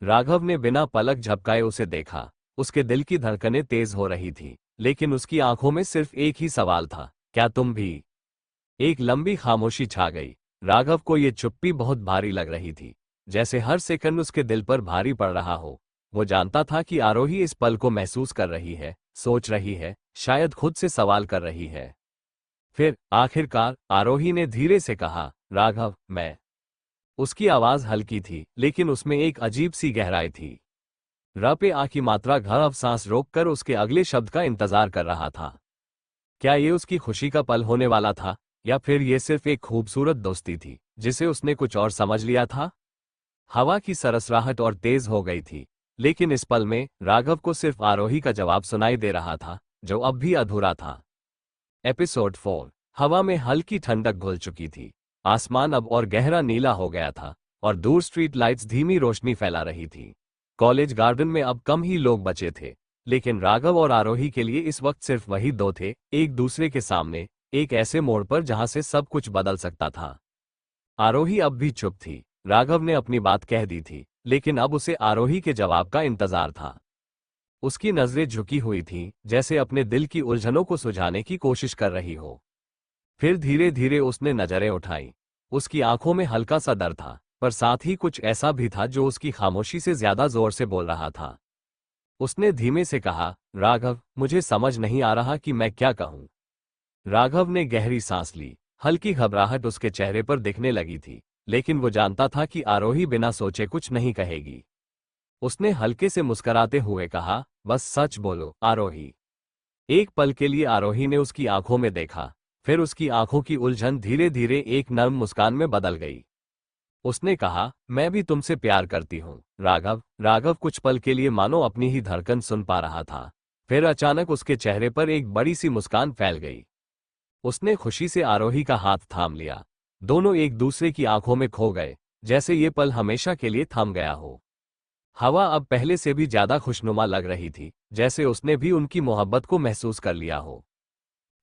राघव ने बिना पलक झपकाए उसे देखा। उसके दिल की धड़कनें तेज हो रही थी, लेकिन उसकी आंखों में सिर्फ एक ही सवाल था, क्या तुम भी? एक लंबी खामोशी छा गई। राघव को ये चुप्पी बहुत भारी लग रही थी, जैसे हर सेकंड उसके दिल पर भारी पड़ रहा हो। वो जानता था कि आरोही इस पल को महसूस कर रही है, सोच रही है, शायद खुद से सवाल कर रही है। फिर आखिरकार आरोही ने धीरे से कहा, राघव, मैं। उसकी आवाज हल्की थी, लेकिन उसमें एक अजीब सी गहराई थी। र पे आ की मात्रा घाव सांस रोककर उसके अगले शब्द का इंतजार कर रहा था। क्या ये उसकी खुशी का पल होने वाला था, या फिर ये सिर्फ एक खूबसूरत दोस्ती थी जिसे उसने कुछ और समझ लिया था? हवा की सरसराहट और तेज हो गई थी, लेकिन इस पल में राघव को सिर्फ आरोही का जवाब सुनाई दे रहा था, जो अब भी अधूरा था। एपिसोड 4। हवा में हल्की ठंडक घुल चुकी थी। आसमान अब और गहरा नीला हो गया था, और दूर स्ट्रीट लाइट्स धीमी रोशनी फैला रही थी। कॉलेज गार्डन में अब कम ही लोग बचे थे, लेकिन राघव और आरोही के लिए इस वक्त सिर्फ वही दो थे, एक दूसरे के सामने, एक ऐसे मोड़ पर जहां से सब कुछ बदल सकता था। आरोही अब भी चुप थी। राघव ने अपनी बात कह दी थी, लेकिन अब उसे आरोही के जवाब का इंतजार था। उसकी नजरें झुकी हुई थीं, जैसे अपने दिल की उलझनों को सुलझाने की कोशिश कर रही हो। फिर धीरे धीरे उसने नजरें उठाई। उसकी आंखों में हल्का सा डर था, पर साथ ही कुछ ऐसा भी था जो उसकी खामोशी से ज्यादा जोर से बोल रहा था। उसने धीमे से कहा, राघव, मुझे समझ नहीं आ रहा कि मैं क्या कहूं। राघव ने गहरी सांस ली। हल्की घबराहट उसके चेहरे पर दिखने लगी थी, लेकिन वो जानता था कि आरोही बिना सोचे कुछ नहीं कहेगी। उसने हल्के से मुस्कुराते हुए कहा, बस सच बोलो, आरोही। एक पल के लिए आरोही ने उसकी आंखों में देखा, फिर उसकी आंखों की उलझन धीरे धीरे एक नर्म मुस्कान में बदल गई। उसने कहा, मैं भी तुमसे प्यार करती हूँ, राघव। राघव कुछ पल के लिए मानो अपनी ही धड़कन सुन पा रहा था। फिर अचानक उसके चेहरे पर एक बड़ी सी मुस्कान फैल गई। उसने खुशी से आरोही का हाथ थाम लिया। दोनों एक दूसरे की आंखों में खो गए, जैसे ये पल हमेशा के लिए थम गया हो। हवा अब पहले से भी ज्यादा खुशनुमा लग रही थी, जैसे उसने भी उनकी मोहब्बत को महसूस कर लिया हो।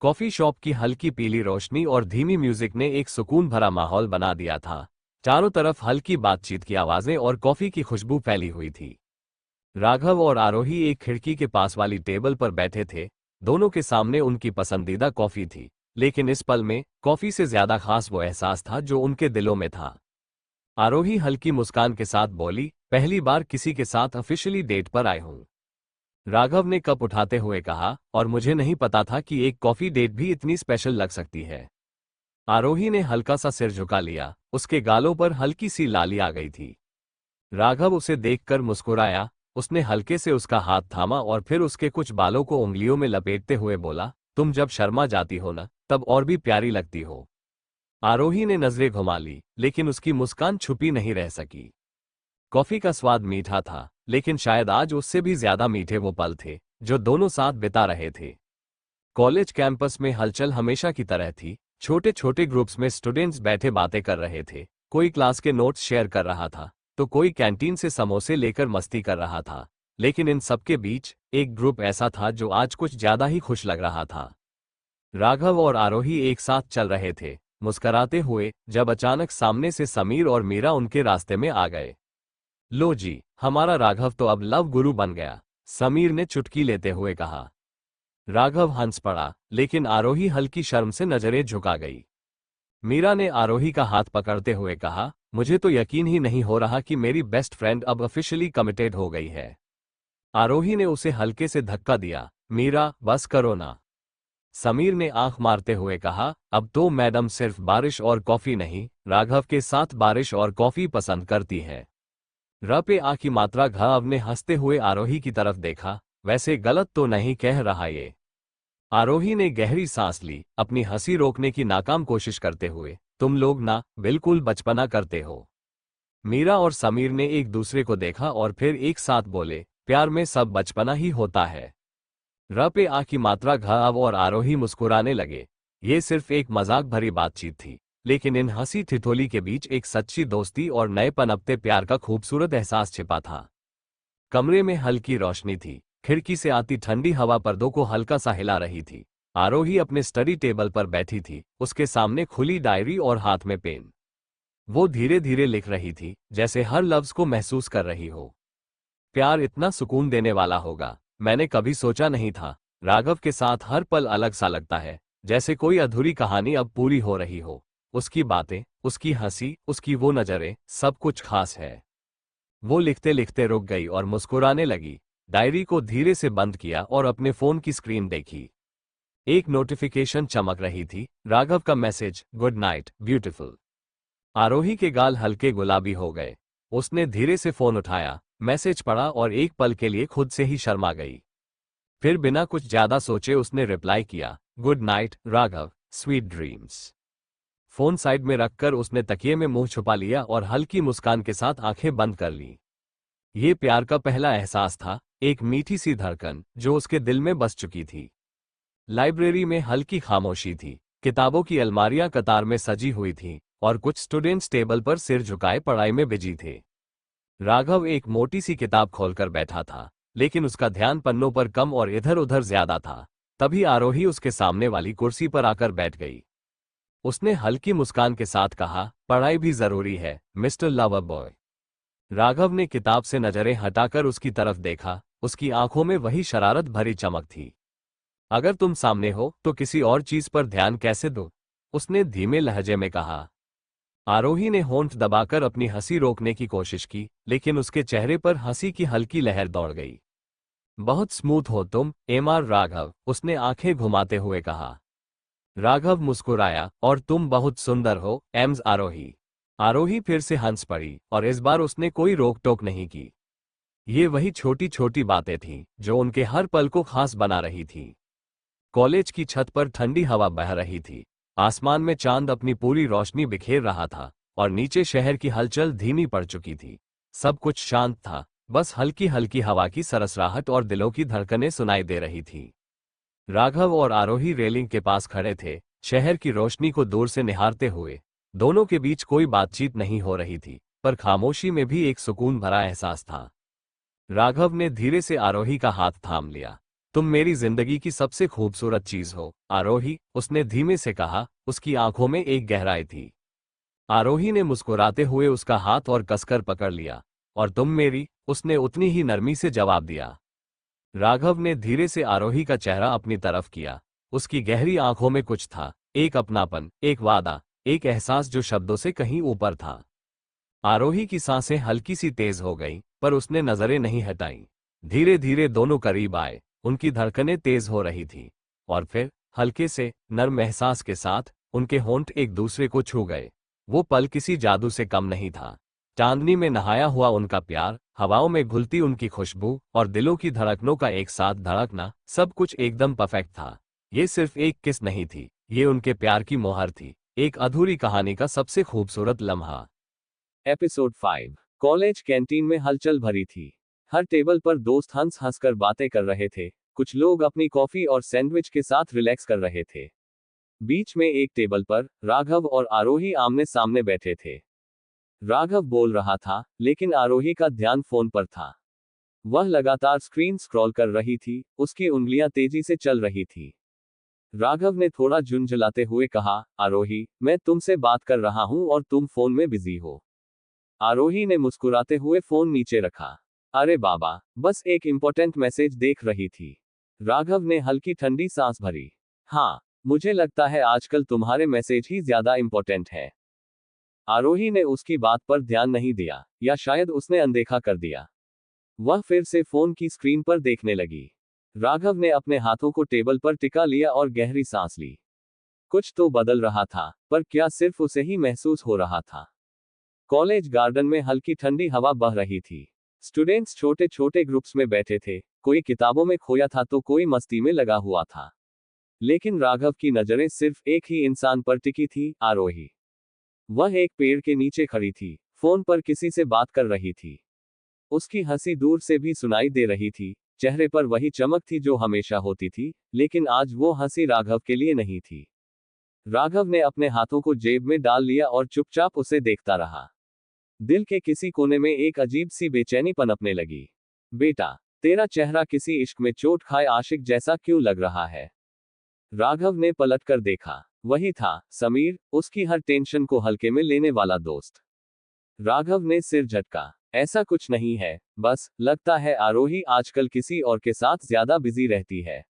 कॉफी शॉप की हल्की पीली रोशनी और धीमी म्यूजिक ने एक सुकून भरा माहौल बना दिया था। चारों तरफ हल्की बातचीत की आवाजें और कॉफी की खुशबू फैली हुई थी। राघव और आरोही एक खिड़की के पास वाली टेबल पर बैठे थे। दोनों के सामने उनकी पसंदीदा कॉफी थी, लेकिन इस पल में कॉफी से ज्यादा खास वो एहसास था जो उनके दिलों में था। आरोही हल्की मुस्कान के साथ बोली, पहली बार किसी के साथ ऑफिशियली डेट पर आए हूं। राघव ने कप उठाते हुए कहा, और मुझे नहीं पता था कि एक कॉफी डेट भी इतनी स्पेशल लग सकती है। आरोही ने हल्का सा सिर झुका लिया, उसके गालों पर हल्की सी लाली आ गई थी। राघव उसे देखकर मुस्कुराया। उसने हल्के से उसका हाथ थामा और फिर उसके कुछ बालों को उंगलियों में लपेटते हुए बोला, तुम जब शर्मा जाती हो ना, तब और भी प्यारी लगती हो। आरोही ने नजरें घुमा ली, लेकिन उसकी मुस्कान छुपी नहीं रह सकी। कॉफी का स्वाद मीठा था, लेकिन शायद आज उससे भी ज्यादा मीठे वो पल थे जो दोनों साथ बिता रहे थे। कॉलेज कैंपस में हलचल हमेशा की तरह थी। छोटे छोटे ग्रुप्स में स्टूडेंट्स बैठे बातें कर रहे थे। कोई क्लास के नोट्स शेयर कर रहा था, तो कोई कैंटीन से समोसे लेकर मस्ती कर रहा था। लेकिन इन सबके बीच एक ग्रुप ऐसा था जो आज कुछ ज्यादा ही खुश लग रहा था। राघव और आरोही एक साथ चल रहे थे, मुस्कराते हुए, जब अचानक सामने से समीर और मीरा उनके रास्ते में आ गए। लो जी, हमारा राघव तो अब लव गुरु बन गया, समीर ने चुटकी लेते हुए कहा। राघव हंस पड़ा, लेकिन आरोही हल्की शर्म से नजरें झुका गई। मीरा ने आरोही का हाथ पकड़ते हुए कहा, मुझे तो यकीन ही नहीं हो रहा कि मेरी बेस्ट फ्रेंड अब ऑफिशियली कमिटेड हो गई है। आरोही ने उसे हल्के से धक्का दिया। मीरा, बस करो ना। समीर ने आंख मारते हुए कहा, अब तो मैडम सिर्फ बारिश और कॉफी नहीं, राघव के साथ बारिश और कॉफी पसंद करती है। र पे आ की मात्रा घ ने हंसते हुए आरोही की तरफ देखा, वैसे गलत तो नहीं कह रहा ये। आरोही ने गहरी सांस ली, अपनी हंसी रोकने की नाकाम कोशिश करते हुए, तुम लोग ना बिल्कुल बचपना करते हो। मीरा और समीर ने एक दूसरे को देखा और फिर एक साथ बोले, प्यार में सब बचपना ही होता है। र पे आ की मात्रा घ और आरोही मुस्कुराने लगे। ये सिर्फ एक मजाक भरी बातचीत थी, लेकिन इन हंसी ठिठोली के बीच एक सच्ची दोस्ती और नए पनपते प्यार का खूबसूरत एहसास छिपा था। कमरे में हल्की रोशनी थी। खिड़की से आती ठंडी हवा पर्दों को हल्का सा हिला रही थी। आरोही अपने स्टडी टेबल पर बैठी थी, उसके सामने खुली डायरी और हाथ में पेन। वो धीरे धीरे लिख रही थी, जैसे हर लफ्ज को महसूस कर रही हो। प्यार इतना सुकून देने वाला होगा, मैंने कभी सोचा नहीं था। राघव के साथ हर पल अलग सा लगता है, जैसे कोई अधूरी कहानी अब पूरी हो रही हो। उसकी बातें, उसकी हंसी, उसकी वो नजरें, सब कुछ खास है। वो लिखते लिखते रुक गई और मुस्कुराने लगी। डायरी को धीरे से बंद किया और अपने फोन की स्क्रीन देखी। एक नोटिफिकेशन चमक रही थी, राघव का मैसेज, गुड नाइट ब्यूटीफुल। आरोही के गाल हल्के गुलाबी हो गए। उसने धीरे से फोन उठाया, मैसेज पढ़ा और एक पल के लिए खुद से ही शर्मा गई। फिर बिना कुछ ज्यादा सोचे उसने रिप्लाई किया, good night Raghav, sweet dreams. Phone side में रखकर उसने तकिए में मुंह छुपा लिया और हल्की मुस्कान के साथ आंखें बंद कर ली। ये प्यार का पहला एहसास था, एक मीठी सी धड़कन जो उसके दिल में बस चुकी थी। लाइब्रेरी में हल्की खामोशी थी। किताबों की अलमारियां कतार में सजी हुई थीं और कुछ स्टूडेंट्स टेबल पर सिर झुकाए पढ़ाई में बिजी थे। राघव एक मोटी सी किताब खोलकर बैठा था, लेकिन उसका ध्यान पन्नों पर कम और इधर उधर ज्यादा था। तभी आरोही उसके सामने वाली कुर्सी पर आकर बैठ गई। उसने हल्की मुस्कान के साथ कहा, पढ़ाई भी जरूरी है मिस्टर लवर बॉय। राघव ने किताब से नजरें हटाकर उसकी तरफ देखा। उसकी आंखों में वही शरारत भरी चमक थी। अगर तुम सामने हो तो किसी और चीज पर ध्यान कैसे दो, उसने धीमे लहजे में कहा। आरोही ने होंठ दबाकर अपनी हंसी रोकने की कोशिश की, लेकिन उसके चेहरे पर हंसी की हल्की लहर दौड़ गई। बहुत स्मूथ हो तुम, एमआर राघव, उसने आंखें घुमाते हुए कहा। राघव मुस्कुराया, और तुम बहुत सुंदर हो, एम्स आरोही। आरोही फिर से हंस पड़ी, और इस बार उसने कोई रोक टोक नहीं की। ये वही छोटी छोटी बातें थीं जो उनके हर पल को खास बना रही थी। कॉलेज की छत पर ठंडी हवा बह रही थी। आसमान में चांद अपनी पूरी रोशनी बिखेर रहा था, और नीचे शहर की हलचल धीमी पड़ चुकी थी। सब कुछ शांत था, बस हल्की हल्की हवा की सरसराहट और दिलों की धड़कनें सुनाई दे रही थी। राघव और आरोही रेलिंग के पास खड़े थे, शहर की रोशनी को दूर से निहारते हुए। दोनों के बीच कोई बातचीत नहीं हो रही थी, पर खामोशी में भी एक सुकून भरा एहसास था। राघव ने धीरे से आरोही का हाथ थाम लिया। तुम मेरी जिंदगी की सबसे खूबसूरत चीज हो, आरोही, उसने धीमे से कहा, उसकी आंखों में एक गहराई थी। आरोही ने मुस्कुराते हुए उसका हाथ और कसकर पकड़ लिया। और तुम मेरी, उसने उतनी ही नरमी से जवाब दिया। राघव ने धीरे से आरोही का चेहरा अपनी तरफ किया। उसकी गहरी आंखों में कुछ था, एक अपनापन, एक वादा, एक एहसास जो शब्दों से कहीं ऊपर था। आरोही की सांसें हल्की सी तेज हो गईं, पर उसने नजरें नहीं हटाईं। धीरे धीरे दोनों करीब आए, उनकी धड़कनें तेज हो रही थीं। और फिर, हल्के से, नर्म एहसास के साथ, उनके होंठ एक दूसरे को छू गए। वो पल किसी जादू से कम नहीं था। चांदनी में नहाया हुआ उनका प्यार, हवाओं में घुलती उनकी खुशबू, और दिलों की धड़कनों का एक साथ धड़कना, सब कुछ एकदम परफेक्ट था। ये सिर्फ एक किस नहीं थी, ये उनके प्यार की मोहर थी, एक अधूरी कहानी का सबसे खूबसूरत लम्हा। एपिसोड 5। कॉलेज कैंटीन में हलचल भरी थी। हर टेबल पर दोस्त हंस हंसकर बातें कर रहे थे। कुछ लोग अपनी कॉफी और सैंडविच के साथ रिलैक्स कर रहे थे। बीच में एक टेबल पर राघव और आरोही आमने सामने बैठे थे। राघव बोल रहा था, लेकिन आरोही का ध्यान फोन पर था। वह लगातार स्क्रीन स्क्रॉल कर रही थी, उसकी उंगलियां तेजी से चल रही थी। राघव ने थोड़ा झुंझलाते हुए कहा, आरोही, मैं तुमसे बात कर रहा हूं और तुम फोन में बिजी हो। आरोही ने मुस्कुराते हुए फोन नीचे रखा। अरे बाबा, बस एक इम्पोर्टेंट मैसेज देख रही थी। राघव ने हल्की ठंडी सांस भरी। हाँ, मुझे लगता है आजकल तुम्हारे मैसेज ही ज्यादा इम्पोर्टेंट है। आरोही ने उसकी बात पर ध्यान नहीं दिया, या शायद उसने अनदेखा कर दिया। वह फिर से फोन की स्क्रीन पर देखने लगी। राघव ने अपने हाथों को टेबल पर टिका लिया और गहरी सांस ली। कुछ तो बदल रहा था, पर क्या सिर्फ उसे ही महसूस हो रहा था? कॉलेज गार्डन में हल्की ठंडी हवा बह रही थी। स्टूडेंट्स छोटे छोटे ग्रुप्स में बैठे थे, कोई किताबों में खोया था तो कोई मस्ती में लगा हुआ था। लेकिन राघव की नजरें सिर्फ एक ही इंसान पर टिकी थी, आरोही। वह एक पेड़ के नीचे खड़ी थी, फोन पर किसी से बात कर रही थी। उसकी हंसी दूर से भी सुनाई दे रही थी, चेहरे पर वही चमक थी जो हमेशा होती थी, लेकिन आज वो हंसी राघव के लिए नहीं थी। राघव ने अपने हाथों को जेब में डाल लिया और चुपचाप उसे देखता रहा। दिल के किसी कोने में एक अजीब सी बेचैनी पनपने लगी। बेटा, तेरा चेहरा किसी इश्क में चोट खाए आशिक जैसा क्यों लग रहा है? राघव ने पलटकर देखा। वही था, समीर, उसकी हर टेंशन को हल्के में लेने वाला दोस्त। राघव ने सिर झटका। ऐसा कुछ नहीं है, बस लगता है आरोही आजकल किसी और के साथ ज्यादा बिजी रहती है।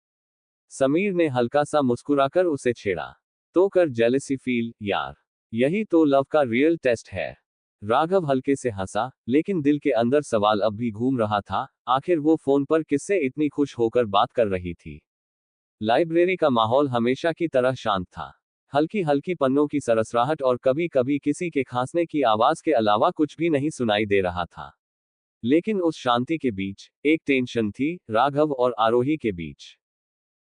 समीर ने हल्का सा मुस्कुराकर उसे छेड़ा। तो कर जेलसी फील, यार। यही तो लव का रियल टेस्ट है। राघव हल्के से हंसा, लेकिन दिल के अंदर सवाल अब भी घूम रहा था, आखिर वो फोन पर किससे इतनी खुश होकर बात कर रही थी? लाइब्रेरी का माहौल हमेशा की तरह शांत था। हल्की हल्की पन्नों की सरसराहट और कभी कभी किसी के खांसने की आवाज के अलावा कुछ भी नहीं सुनाई दे रहा था। लेकिन उस शांति के बीच एक टेंशन थी, राघव और आरोही के बीच।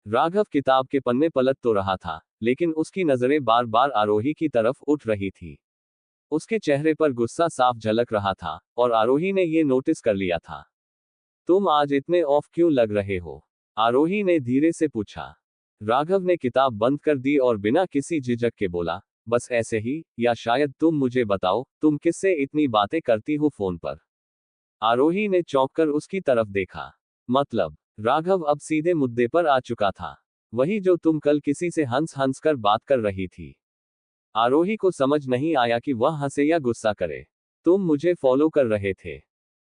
राघव किताब के पन्ने पलट तो रहा था, लेकिन उसकी नजरें बार बार आरोही की तरफ उठ रही थी। उसके चेहरे पर गुस्सा साफ झलक रहा था, और आरोही ने ये नोटिस कर लिया था। तुम आज इतने ऑफ क्यों लग रहे हो? आरोही ने धीरे से पूछा। राघव ने किताब बंद कर दी और बिना किसी झिझक के बोला, बस ऐसे ही, या शायद तुम मुझे बताओ, तुम किससे इतनी बातें करती हो फोन पर? आरोही ने चौंककर उसकी तरफ देखा। मतलब? राघव अब सीधे मुद्दे पर आ चुका था। वही जो तुम कल किसी से हंस हंस कर बात कर रही थी। आरोही को समझ नहीं आया कि वह हंसे या गुस्सा करे। तुम मुझे फॉलो कर रहे थे।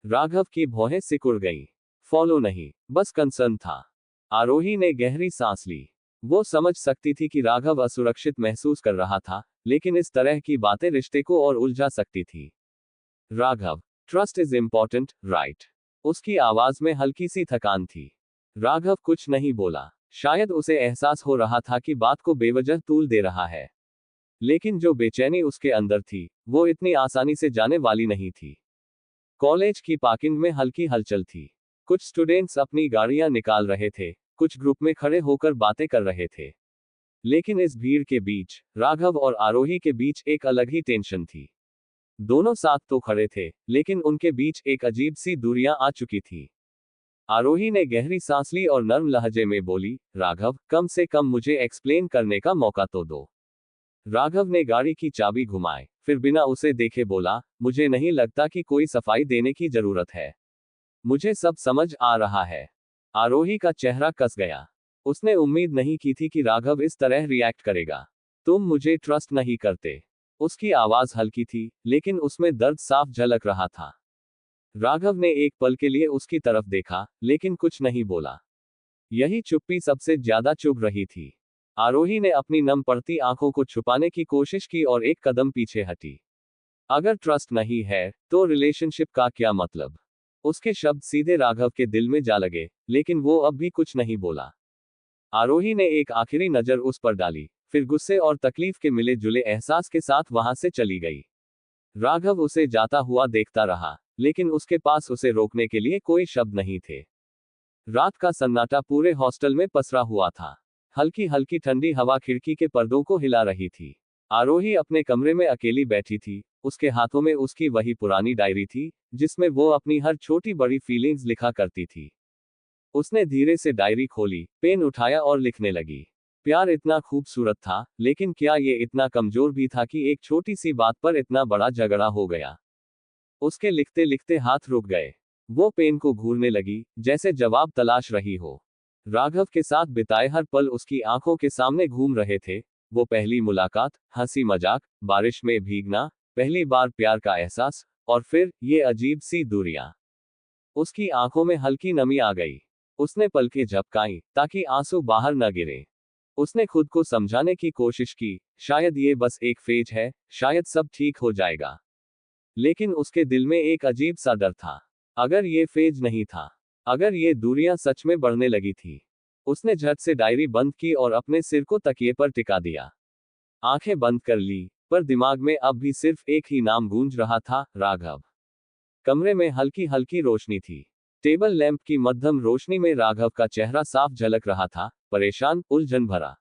राघव की भौहें सिकुड़ गईं। फॉलो नहीं, बस कंसर्न था। आरोही ने गहरी सांस ली। वो समझ सकती थी कि राघव असुरक्षित महसूस कर रहा था, लेकिन इस तरह की बातें रिश्ते को और उलझा सकती थी। Raghav, trust is important, right? उसकी आवाज में हल्की सी थकान थी। राघव कुछ नहीं बोला। शायद उसे एहसास हो रहा था कि बात को बेवजह तूल दे रहा है, लेकिन जो बेचैनी उसके अंदर थी वो इतनी आसानी से जाने वाली नहीं थी। कॉलेज की पार्किंग में हल्की हलचल थी। कुछ स्टूडेंट्स अपनी गाड़ियां निकाल रहे थे, कुछ ग्रुप में खड़े होकर बातें कर रहे थे। लेकिन इस भीड़ के बीच राघव और आरोही के बीच एक अलग ही टेंशन थी। दोनों साथ तो खड़े थे, लेकिन उनके बीच एक अजीब सी दूरियां आ चुकी थी। आरोही ने गहरी सांस ली और नर्म लहजे में बोली, राघव, कम से कम मुझे एक्सप्लेन करने का मौका तो दो। राघव ने गाड़ी की चाबी घुमाई, फिर बिना उसे देखे बोला, मुझे नहीं लगता कि कोई सफाई देने की जरूरत है। मुझे सब समझ आ रहा है। आरोही का चेहरा कस गया। उसने उम्मीद नहीं की थी कि राघव इस तरह रिएक्ट करेगा। तुम मुझे ट्रस्ट नहीं करते। उसकी आवाज हल्की थी, लेकिन उसमें दर्द साफ झलक रहा था। राघव ने एक पल के लिए उसकी तरफ देखा, लेकिन कुछ नहीं बोला। यही चुप्पी सबसे ज्यादा चुभ रही थी। आरोही ने अपनी नम पड़ती आंखों को छुपाने की कोशिश की और एक कदम पीछे हटी। अगर ट्रस्ट नहीं है, तो रिलेशनशिप का क्या मतलब? उसके शब्द सीधे राघव के दिल में जा लगे, लेकिन वो अब भी कुछ नहीं बोला। आरोही ने एक आखिरी नजर उस पर डाली, फिर गुस्से और तकलीफ के मिले जुले एहसास के साथ वहां से चली गई। राघव उसे जाता हुआ देखता रहा, लेकिन उसके पास उसे रोकने के लिए कोई शब्द नहीं थे। रात का सन्नाटा पूरे हॉस्टल में पसरा हुआ था। हल्की हल्की ठंडी हवा खिड़की के पर्दों को हिला रही थी। आरोही अपने कमरे में अकेली बैठी थी। उसके हाथों में उसकी वही पुरानी डायरी थी, जिसमें वो अपनी हर छोटी बड़ी फीलिंग्स लिखा करती थी। उसने धीरे से डायरी खोली, पेन उठाया और लिखने लगी। प्यार इतना खूबसूरत था, लेकिन क्या ये इतना कमजोर भी था कि एक छोटी सी बात पर इतना बड़ा झगड़ा हो गया? उसके लिखते लिखते हाथ रुक गए। वो पेन को घूरने लगी, जैसे जवाब तलाश रही हो। राघव के साथ बिताए हर पल उसकी आंखों के सामने घूम रहे थे। वो पहली मुलाकात, हंसी मजाक, बारिश में भीगना, पहली बार प्यार का एहसास, और फिर ये अजीब सी दूरियां। उसकी आंखों में हल्की नमी आ गई। उसने पलकें झपकाई, ताकि आंसू बाहर न गिरे। उसने खुद को समझाने की कोशिश की, शायद ये बस एक फेज है, शायद सब ठीक हो जाएगा। लेकिन उसके दिल में एक अजीब सा डर था। अगर ये फेज नहीं था, अगर ये दूरियां सच में बढ़ने लगी थी। उसने झट से डायरी बंद की और अपने सिर को तकिए पर टिका दिया। आंखें बंद कर ली, पर दिमाग में अब भी सिर्फ एक ही नाम गूंज रहा था, राघव। कमरे में हल्की हल्की रोशनी थी। टेबल लैंप की मध्यम रोशनी में राघव का चेहरा साफ झलक रहा था, परेशान, उलझन भरा।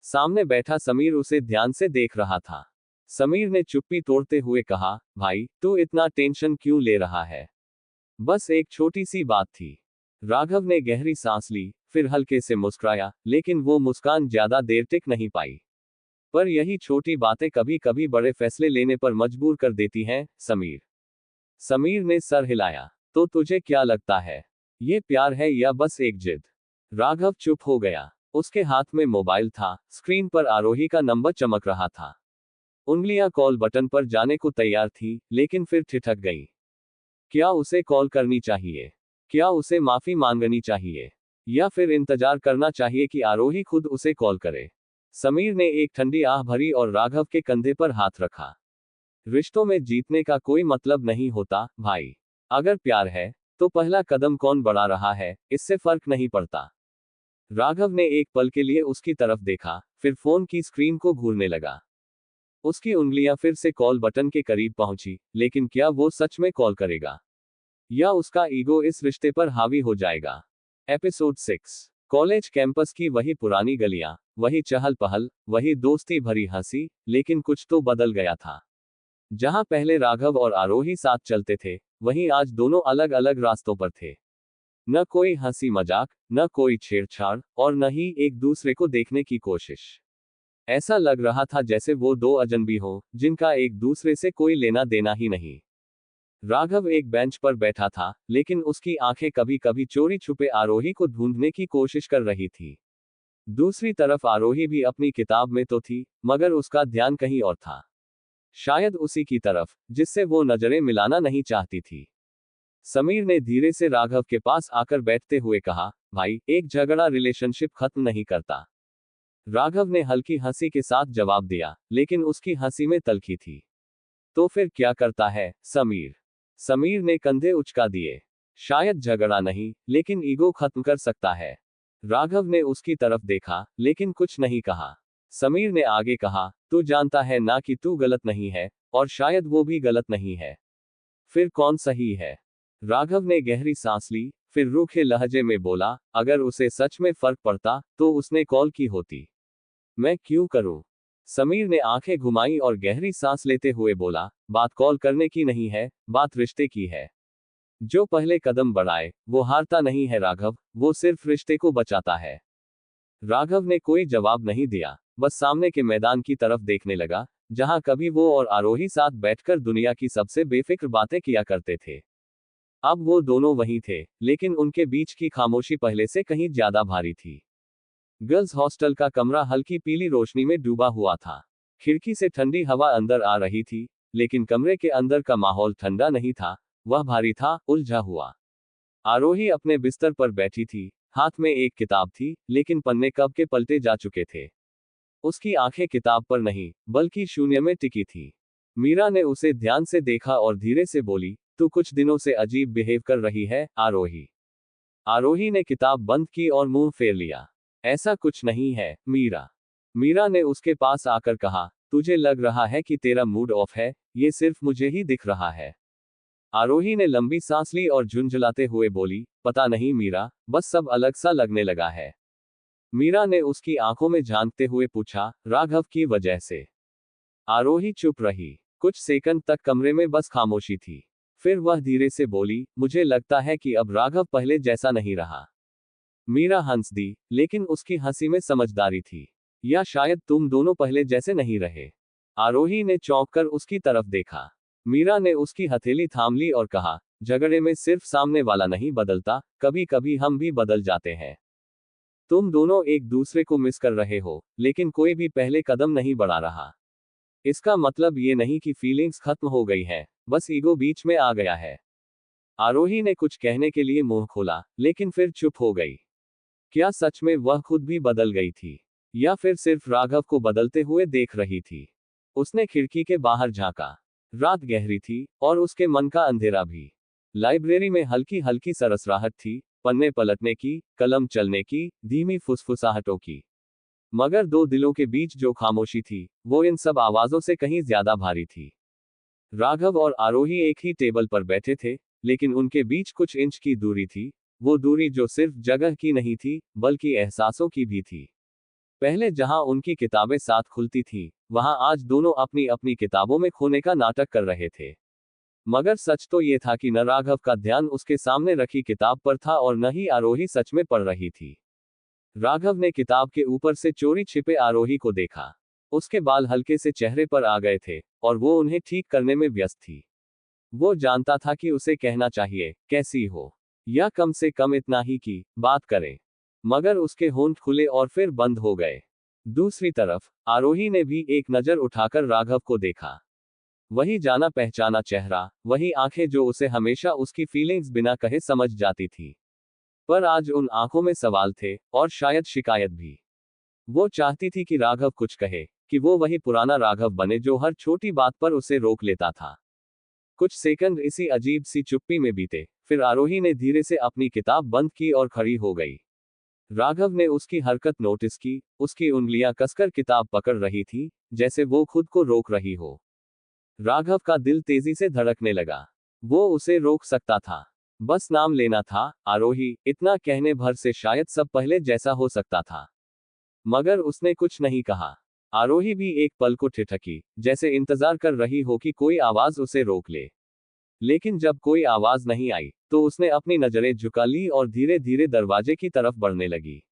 सामने बैठा समीर उसे ध्यान से देख रहा था। समीर ने चुप्पी तोड़ते हुए कहा, भाई, तू इतना टेंशन क्यों ले रहा है? बस एक छोटी सी बात थी। राघव ने गहरी सांस ली, फिर हल्के से मुस्कुराया, लेकिन वो मुस्कान ज्यादा देर टिक नहीं पाई। पर यही छोटी बातें कभी कभी बड़े फैसले लेने पर मजबूर कर देती हैं, समीर। समीर ने सर हिलाया। तो तुझे क्या लगता है? ये प्यार है या बस एक जिद? राघव चुप हो गया। उसके हाथ में मोबाइल था, स्क्रीन पर आरोही का नंबर चमक रहा था। उंगलियां कॉल बटन पर जाने को तैयार थी, लेकिन फिर ठिठक गई। क्या उसे कॉल करनी चाहिए? क्या उसे माफी मांगनी चाहिए? या फिर इंतजार करना चाहिए कि आरोही खुद उसे कॉल करे? समीर ने एक ठंडी आह भरी और राघव के कंधे पर हाथ रखा। रिश्तों में जीतने का कोई मतलब नहीं होता, भाई। अगर प्यार है, तो पहला कदम कौन बढ़ा रहा है, इससे फर्क नहीं पड़ता। राघव ने एक पल के लिए उसकी तरफ देखा, फिर फोन की स्क्रीन को घूरने लगा। उसकी उंगलियां फिर से कॉल बटन के करीब पहुंची, लेकिन क्या वो सच में कॉल करेगा? या उसका ईगो इस रिश्ते पर हावी हो जाएगा? एपिसोड 6। कॉलेज कैंपस की वही पुरानी गलियां, वही चहल पहल, वही दोस्ती भरी हंसी, लेकिन कुछ तो बदल गया था। जहां पहले राघव और आरोही साथ चलते थे, वहीं आज दोनों अलग अलग रास्तों पर थे। न कोई हंसी मजाक, न कोई छेड़छाड़, और न ही एक दूसरे को देखने की कोशिश। ऐसा लग रहा था जैसे वो दो अजनबी हों, जिनका एक दूसरे से कोई लेना देना ही नहीं। राघव एक बेंच पर बैठा था, लेकिन उसकी आंखें कभी कभी चोरी छुपे आरोही को ढूंढने की कोशिश कर रही थी। दूसरी तरफ आरोही भी अपनी किताब में तो थी, मगर उसका ध्यान कहीं और था। शायद उसी की तरफ, जिससे वो नजरें मिलाना नहीं चाहती थी। समीर ने धीरे से राघव के पास आकर बैठते हुए कहा, भाई, एक झगड़ा रिलेशनशिप खत्म नहीं करता। राघव ने हल्की हंसी के साथ जवाब दिया, लेकिन उसकी हंसी में तल्खी थी। तो फिर क्या करता है, समीर? समीर ने कंधे उचका दिए। शायद झगड़ा नहीं, लेकिन ईगो खत्म कर सकता है। राघव ने उसकी तरफ देखा, लेकिन कुछ नहीं कहा। समीर ने आगे कहा, तू जानता है ना कि तू गलत नहीं है, और शायद वो भी गलत नहीं है। फिर कौन सही है? राघव ने गहरी सांस ली, फिर रूखे लहजे में बोला, अगर उसे सच में फर्क पड़ता, तो उसने कॉल की होती। मैं क्यों करूं? समीर ने आंखें घुमाई और गहरी सांस लेते हुए बोला, बात कॉल करने की नहीं है, बात रिश्ते की है। जो पहले कदम बढ़ाए, वो हारता नहीं है राघव, वो सिर्फ रिश्ते को बचाता है। राघव ने कोई जवाब नहीं दिया, बस सामने के मैदान की तरफ देखने लगा, जहां कभी वो और आरोही साथ बैठकर दुनिया की सबसे बेफिक्र बातें किया करते थे। अब वो दोनों वहीं थे, लेकिन उनके बीच की खामोशी पहले से कहीं ज्यादा भारी थी। गर्ल्स हॉस्टल का कमरा हल्की पीली रोशनी में डूबा हुआ था। खिड़की से ठंडी हवा अंदर आ रही थी, लेकिन कमरे के अंदर का माहौल ठंडा नहीं था, वह भारी था, उलझा हुआ। आरोही अपने बिस्तर पर बैठी थी, हाथ में एक किताब थी, लेकिन पन्ने कब के पलटे जा चुके थे। उसकी आंखें किताब पर नहीं, बल्कि शून्य में टिकी थी। मीरा ने उसे ध्यान से देखा और धीरे से बोली, तू कुछ दिनों से अजीब बिहेव कर रही है, आरोही। आरोही ने किताब बंद की और मुंह फेर लिया। ऐसा कुछ नहीं है, मीरा। मीरा ने उसके पास आकर कहा, तुझे लग रहा है कि तेरा मूड ऑफ है, ये सिर्फ मुझे ही दिख रहा है। आरोही ने लंबी सांस ली और झुंझलाते हुए बोली, पता नहीं मीरा, बस सब अलग सा लगने लगा है। मीरा ने उसकी आंखों में झांकते हुए पूछा, राघव की वजह से? आरोही चुप रही। कुछ सेकंड तक कमरे में बस खामोशी थी। फिर वह धीरे से बोली, मुझे लगता है कि अब राघव पहले जैसा नहीं रहा। मीरा हंस दी, लेकिन उसकी हंसी में समझदारी थी। या शायद तुम दोनों पहले जैसे नहीं रहे। आरोही ने चौंक कर उसकी तरफ देखा। मीरा ने उसकी हथेली थाम ली और कहा, झगड़े में सिर्फ सामने वाला नहीं बदलता, कभी कभी हम भी बदल जाते हैं। तुम दोनों एक दूसरे को मिस कर रहे हो, लेकिन कोई भी पहले कदम नहीं बढ़ा रहा। इसका मतलब ये नहीं कि फीलिंग्स खत्म हो गई हैं, बस ईगो बीच में आ गया है। आरोही ने कुछ कहने के लिए मुंह खोला, लेकिन फिर चुप हो गई। क्या सच में वह खुद भी बदल गई थी, या फिर सिर्फ राघव को बदलते हुए देख रही थी? उसने खिड़की के बाहर झांका। रात गहरी थी, और उसके मन का अंधेरा भी। लाइब्रेरी में हल्की हल्की सरसराहट थी, पन्ने पलटने की, कलम चलने की, धीमी फुसफुसाहटों की। मगर दो दिलों के बीच जो खामोशी थी, वो इन सब आवाजों से कहीं ज्यादा भारी थी। राघव और आरोही एक ही टेबल पर बैठे थे, लेकिन उनके बीच कुछ इंच की दूरी थी, वो दूरी जो सिर्फ जगह की नहीं थी, बल्कि एहसासों की भी थी। पहले जहां उनकी किताबें साथ खुलती थीं, वहां आज दोनों अपनी अपनी किताबों में खोने का नाटक कर रहे थे। मगर सच तो ये था कि न राघव का ध्यान उसके सामने रखी किताब पर था और न ही आरोही सच में पढ़ रही थी। राघव ने किताब के ऊपर से चोरी छिपे आरोही को देखा। उसके बाल हल्के से चेहरे पर आ गए थे, और वो उन्हें ठीक करने में व्यस्त थी। वो जानता था कि उसे कहना चाहिए, कैसी हो, या कम से कम इतना ही कि बात करें। मगर उसके होंठ खुले और फिर बंद हो गए। दूसरी तरफ आरोही ने भी एक नजर उठाकर राघव को देखा। वही जाना पहचाना चेहरा, वही आंखें जो उसे हमेशा उसकी फीलिंग्स बिना कहे समझ जाती थी। पर आज उन आंखों में सवाल थे, और शायद शिकायत भी। वो चाहती थी कि राघव कुछ कहे, कि वो वही पुराना राघव बने जो हर छोटी बात पर उसे रोक लेता था। कुछ सेकंड इसी अजीब सी चुप्पी में बीते, फिर आरोही ने धीरे से अपनी किताब बंद की और खड़ी हो गई। राघव ने उसकी हरकत नोटिस की, उसकी उंगलियां कसकर किताब पकड़ रही थी, जैसे वो खुद को रोक रही हो। राघव का दिल तेजी से धड़कने लगा। वो उसे रोक सकता था। बस नाम लेना था, आरोही, इतना कहने भर से शायद सब पहले जैसा हो सकता था। मगर उसने कुछ नहीं कहा। आरोही भी एक पल को ठिठकी, जैसे इंतजार कर रही हो कि कोई आवाज उसे रोक ले। लेकिन जब कोई आवाज नहीं आई, तो उसने अपनी नजरें झुका ली और धीरे धीरे दरवाजे की तरफ बढ़ने लगी।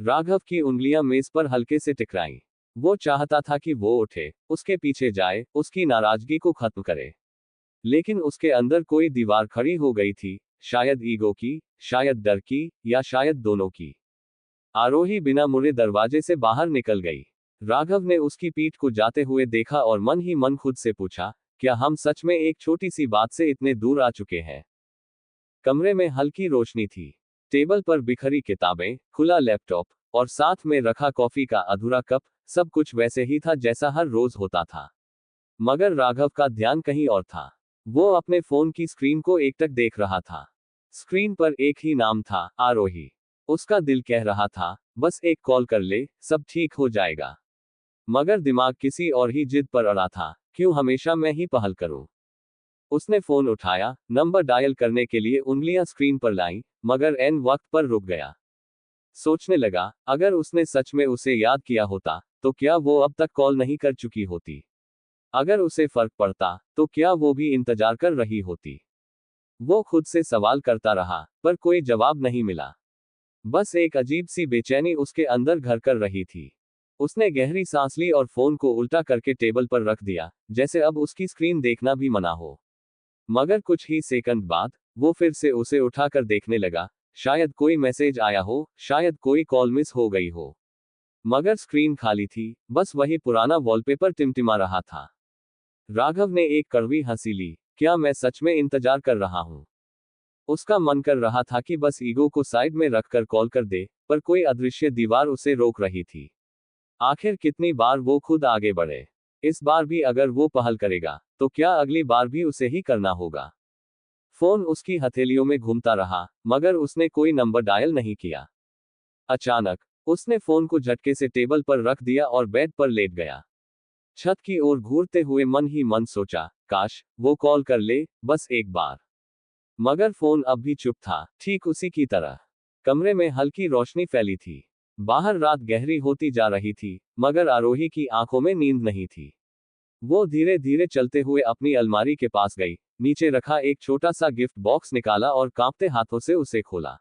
राघव की उंगलियां मेज पर हल्के से टकराईं। वो चाहता था कि वो उठे, उसके पीछे जाए, उसकी नाराजगी को खत्म करे। लेकिन उसके अंदर कोई दीवार खड़ी हो गई थी, शायद ईगो की, शायद डर की, या शायद दोनों की। आरोही बिना मुड़े दरवाजे से बाहर निकल गई। राघव ने उसकी पीठ को जाते हुए देखा और मन ही मन खुद से पूछा, क्या हम सच में एक छोटी सी बात से इतने दूर आ चुके हैं? कमरे में हल्की रोशनी थी। टेबल पर बिखरी किताबें, खुला लैपटॉप, और साथ में रखा कॉफी का अधूरा कप, सब कुछ वैसे ही था जैसा हर रोज होता था। मगर राघव का ध्यान कहीं और था। वो अपने फोन की स्क्रीन को एकटक देख रहा था। स्क्रीन पर एक ही नाम था, आरोही। उसका दिल कह रहा था, बस एक कॉल कर ले, सब ठीक हो जाएगा। मगर दिमाग किसी और ही जिद पर अड़ा था, क्यों हमेशा मैं ही पहल करूं। उसने फोन उठाया, नंबर डायल करने के लिए उंगलियां स्क्रीन पर लाईं, मगर एन वक्त पर रुक गया। सोचने लगा, अगर उसने सच में उसे याद किया होता, तो क्या वो अब तक कॉल नहीं कर चुकी होती? अगर उसे फर्क पड़ता, तो क्या वो भी इंतजार कर रही होती? वो खुद से सवाल करता रहा, पर कोई जवाब नहीं मिला। बस एक अजीब सी बेचैनी उसके अंदर घर कर रही थी। उसने गहरी सांस ली और फोन को उल्टा करके टेबल पर रख दिया, जैसे अब उसकी स्क्रीन देखना भी मना हो। मगर कुछ ही सेकंड बाद, वो फिर से उसे उठाकर देखने लगा। शायद कोई मैसेज आया हो, शायद कोई कॉल मिस हो गई हो। मगर स्क्रीन खाली थी, बस वही पुराना वॉलपेपर टिमटिमा रहा था। राघव ने एक कड़वी हंसी ली। क्या मैं सच में इंतजार कर रहा हूं? उसका मन कर रहा था कि बस ईगो को साइड में रखकर कॉल कर दे, पर कोई अदृश्य दीवार उसे रोक रही थी। आखिर कितनी बार वो खुद आगे बढ़े? इस बार भी अगर वो पहल करेगा, तो क्या अगली बार भी उसे ही करना होगा? फोन उसकी हथेलियों में घूमता रहा, मगर उसने कोई नंबर डायल नहीं किया। अचानक, उसने फोन को झटके से टेबल पर रख दिया और बेड पर लेट गया। छत की ओर घूरते हुए मन ही मन सोचा, काश वो कॉल कर ले, बस एक बार। मगर फोन अब भी चुप था, ठीक उसी की तरह। कमरे में हल्की रोशनी फैली थी। बाहर रात गहरी होती जा रही थी, मगर आरोही की आंखों में नींद नहीं थी। वो धीरे धीरे चलते हुए अपनी अलमारी के पास गई, नीचे रखा एक छोटा सा गिफ्ट बॉक्स निकाला और कांपते हाथों से उसे खोला।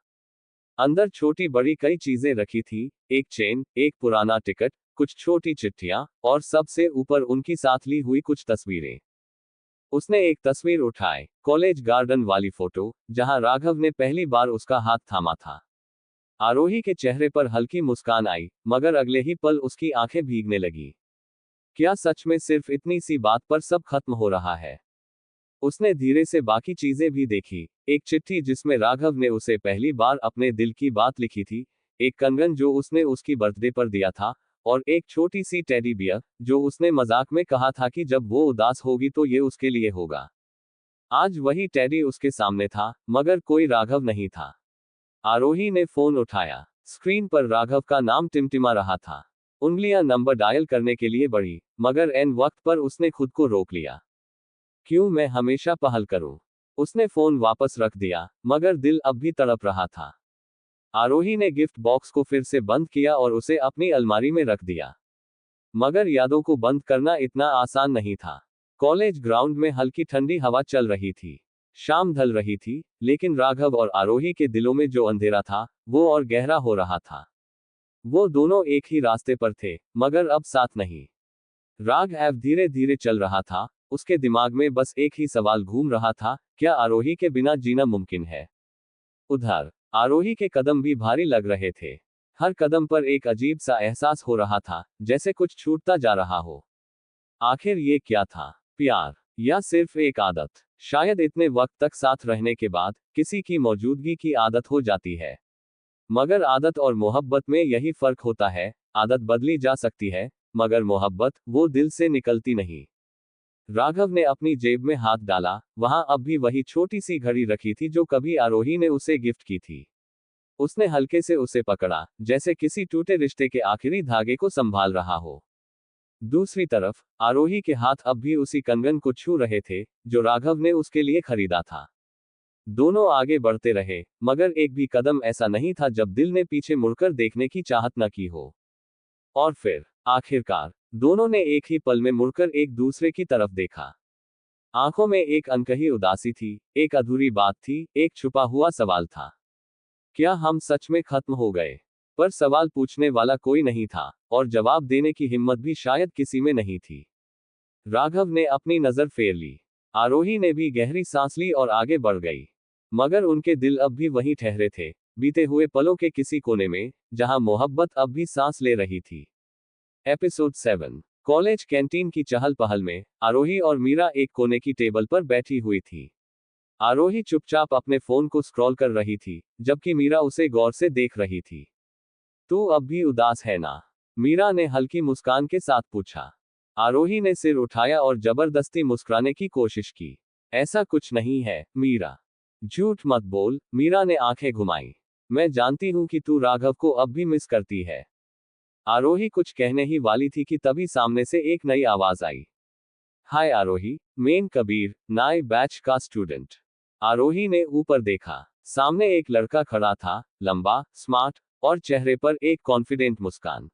अंदर छोटी बड़ी कई चीजें रखी थी, एक चेन, एक पुराना टिकट, कुछ छोटी चिट्ठियां, और सबसे ऊपर उनकी साथ ली हुई कुछ तस्वीरें। उसने एक तस्वीर उठाई, कॉलेज गार्डन वाली फोटो, जहां राघव ने पहली बार उसका हाथ थामा था। आरोही के चेहरे पर हल्की मुस्कान आई, मगर अगले ही पल उसकी आंखें भीगने लगी। क्या सच में सिर्फ इतनी सी बात पर सब खत्म हो रहा है? उसने धीरे से बाकी चीजें भी देखी, एक चिट्ठी जिसमें राघव ने उसे पहली बार अपने दिल की बात लिखी थी, एक कंगन जो उसने उसकी बर्थडे पर दिया था, और एक छोटी सी टेडी बियर, जो उसने मजाक में कहा था कि जब वो उदास होगी तो ये उसके लिए होगा। आज वही टेडी उसके सामने था, मगर कोई राघव नहीं था। आरोही ने फोन उठाया। स्क्रीन पर राघव का नाम टिमटिमा रहा था। उंगलियां नंबर डायल करने के लिए बढ़ी, मगर एन वक्त पर उसने खुद को रोक लिया। क्यों मैं हमेशा पहल करूं? उसने फोन वापस रख दिया, मगर दिल अब भी तड़प रहा था। आरोही ने गिफ्ट बॉक्स को फिर से बंद किया और उसे अपनी अलमारी में रख दिया। मगर यादों को बंद करना इतना आसान नहीं था। कॉलेज ग्राउंड में हल्की ठंडी हवा चल रही थी। शाम ढल रही थी, लेकिन राघव और आरोही के दिलों में जो अंधेरा था, वो और गहरा हो रहा था। वो दोनों एक ही रास्ते पर थे, मगर अब साथ नहीं। राघव धीरे धीरे चल रहा था, उसके दिमाग में बस एक ही सवाल घूम रहा था, क्या आरोही के बिना जीना मुमकिन है? उधर, आरोही के कदम भी भारी लग रहे थे। हर कदम पर एक अजीब सा एहसास हो रहा था, जैसे कुछ छूटता जा रहा हो। आखिर ये क्या था? प्यार? या सिर्फ एक आदत? शायद इतने वक्त तक साथ रहने के बाद, किसी की मौजूदगी की आदत हो जाती है। मगर आदत और मोहब्बत में यही फर्क होता है, आदत बदली जा सकती है, मगर मोहब्बत, वो दिल से निकलती नहीं। राघव ने अपनी जेब में हाथ डाला, वहां अब भी वही छोटी सी घड़ी रखी थी जो कभी आरोही ने उसे गिफ्ट की थी। उसने हल्के से उसे पकड़ा, जैसे किसी टूटे रिश्ते के आखिरी धागे को संभाल रहा हो। दूसरी तरफ, आरोही के हाथ अब भी उसी कंगन को छू रहे थे, जो राघव ने उसके लिए खरीदा था। दोनों आगे बढ़ते रहे, मगर एक भी कदम ऐसा नहीं था जब दिल ने पीछे मुड़कर देखने की चाहत न की हो। और फिर, आखिरकार, दोनों ने एक ही पल में मुड़कर एक दूसरे की तरफ देखा। आंखों में एक अनकही उदासी थी, एक अधूरी बात थी, एक छुपा हुआ सवाल था। क्या हम सच में खत्म हो गए? पर सवाल पूछने वाला कोई नहीं था, और जवाब देने की हिम्मत भी शायद किसी में नहीं थी। राघव ने अपनी नजर फेर ली। आरोही ने भी गहरी सांस ली और आगे बढ़ गई। मगर उनके दिल अब भी वहीं ठहरे थे, बीते हुए पलों के किसी कोने में, जहां मोहब्बत अब भी सांस ले रही थी। एपिसोड 7। कॉलेज कैंटीन की चहल पहल में, आरोही और मीरा एक कोने की टेबल पर बैठी हुई थी। आरोही चुपचाप अपने फोन को स्क्रॉल कर रही थी, जबकि मीरा उसे गौर से देख रही थी। तू अब भी उदास है ना? मीरा ने हल्की मुस्कान के साथ पूछा। आरोही ने सिर उठाया और जबरदस्ती मुस्कुराने की कोशिश की। ऐसा कुछ नहीं है, मीरा। झूठ मत बोल, मीरा ने आंखें घुमाई। मैं जानती हूं कि तू राघव को अब भी मिस करती है। आरोही कुछ कहने ही वाली थी कि तभी सामने से एक नई आवाज आई। हाय आरोही, मेन कबीर, नए बैच का स्टूडेंट। आरोही ने ऊपर देखा। सामने एक लड़का खड़ा था, लंबा, स्मार्ट, और चेहरे पर एक कॉन्फिडेंट मुस्कान।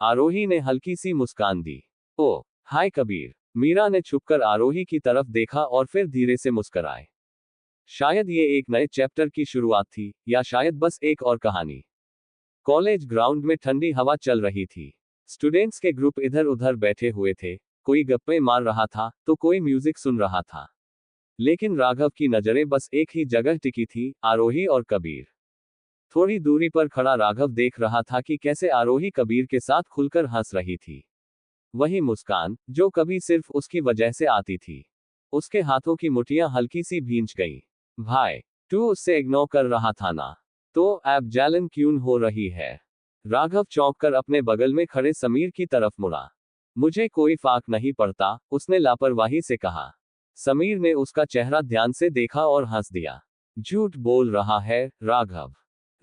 आरोही ने हल्की सी मुस्कान दी। ओ, हाय कबीर। मीरा ने छुपकर आरोही की तरफ देखा और फिर धीरे से मुस्कुराए। शायद ये एक नए चैप्टर की शुरुआत थी, या शायद बस एक और कहानी। कॉलेज ग्राउंड में ठंडी हवा चल रही थी। स्टूडेंट्स के ग्रुप इधर उधर बैठे हुए थे, कोई गप्पे मार रहा था तो कोई म्यूजिक सुन रहा था। लेकिन राघव की नजरें बस एक ही जगह टिकी थी, आरोही और कबीर। थोड़ी दूरी पर खड़ा राघव देख रहा था कि कैसे आरोही कबीर के साथ खुलकर हंस रही थी। वही मुस्कान, जो कभी सिर्फ उसकी वजह से आती थी। उसके हाथों की मुठियां हल्की सी भींच गईं। भाई, तू उससे इग्नोर कर रहा था ना? तो अब जलन क्यों हो रही है? राघव चौंक कर अपने बगल में खड़े समीर की तरफ मुड़ा। मुझे कोई फर्क नहीं पड़ता, उसने लापरवाही से कहा। समीर ने उसका चेहरा ध्यान से देखा और हंस दिया। झूठ बोल रहा है, राघव।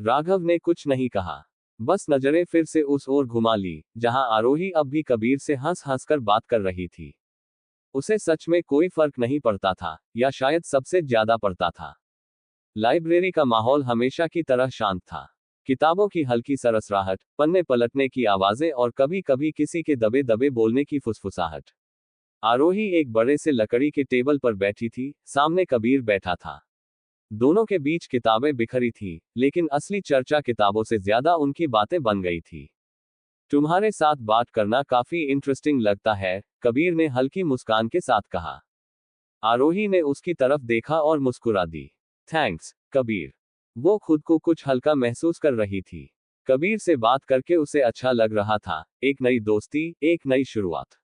राघव ने कुछ नहीं कहा, बस नजरें फिर से उस ओर घुमा ली, जहां आरोही अब भी कबीर से हंस हंस कर बात कर रही थी। उसे सच में कोई फर्क नहीं पड़ता था, या शायद सबसे ज्यादा पड़ता था। लाइब्रेरी का माहौल हमेशा की तरह शांत था। किताबों की हल्की सरसराहट, पन्ने पलटने की आवाजें और कभी कभी किसी के दबे दबे बोलने की फुसफुसाहट। आरोही एक बड़े से लकड़ी के टेबल पर बैठी थी, सामने कबीर बैठा था। दोनों के बीच किताबें बिखरी थीं, लेकिन असली चर्चा किताबों से ज्यादा उनकी बातें बन गई थी। तुम्हारे साथ बात करना काफी इंटरेस्टिंग लगता है, कबीर ने हल्की मुस्कान के साथ कहा। आरोही ने उसकी तरफ देखा और मुस्कुरा दी। थैंक्स, कबीर। वो खुद को कुछ हल्का महसूस कर रही थी। कबीर से बात करके उसे अच्छा लग रहा था, एक नई दोस्ती, एक नई शुरुआत।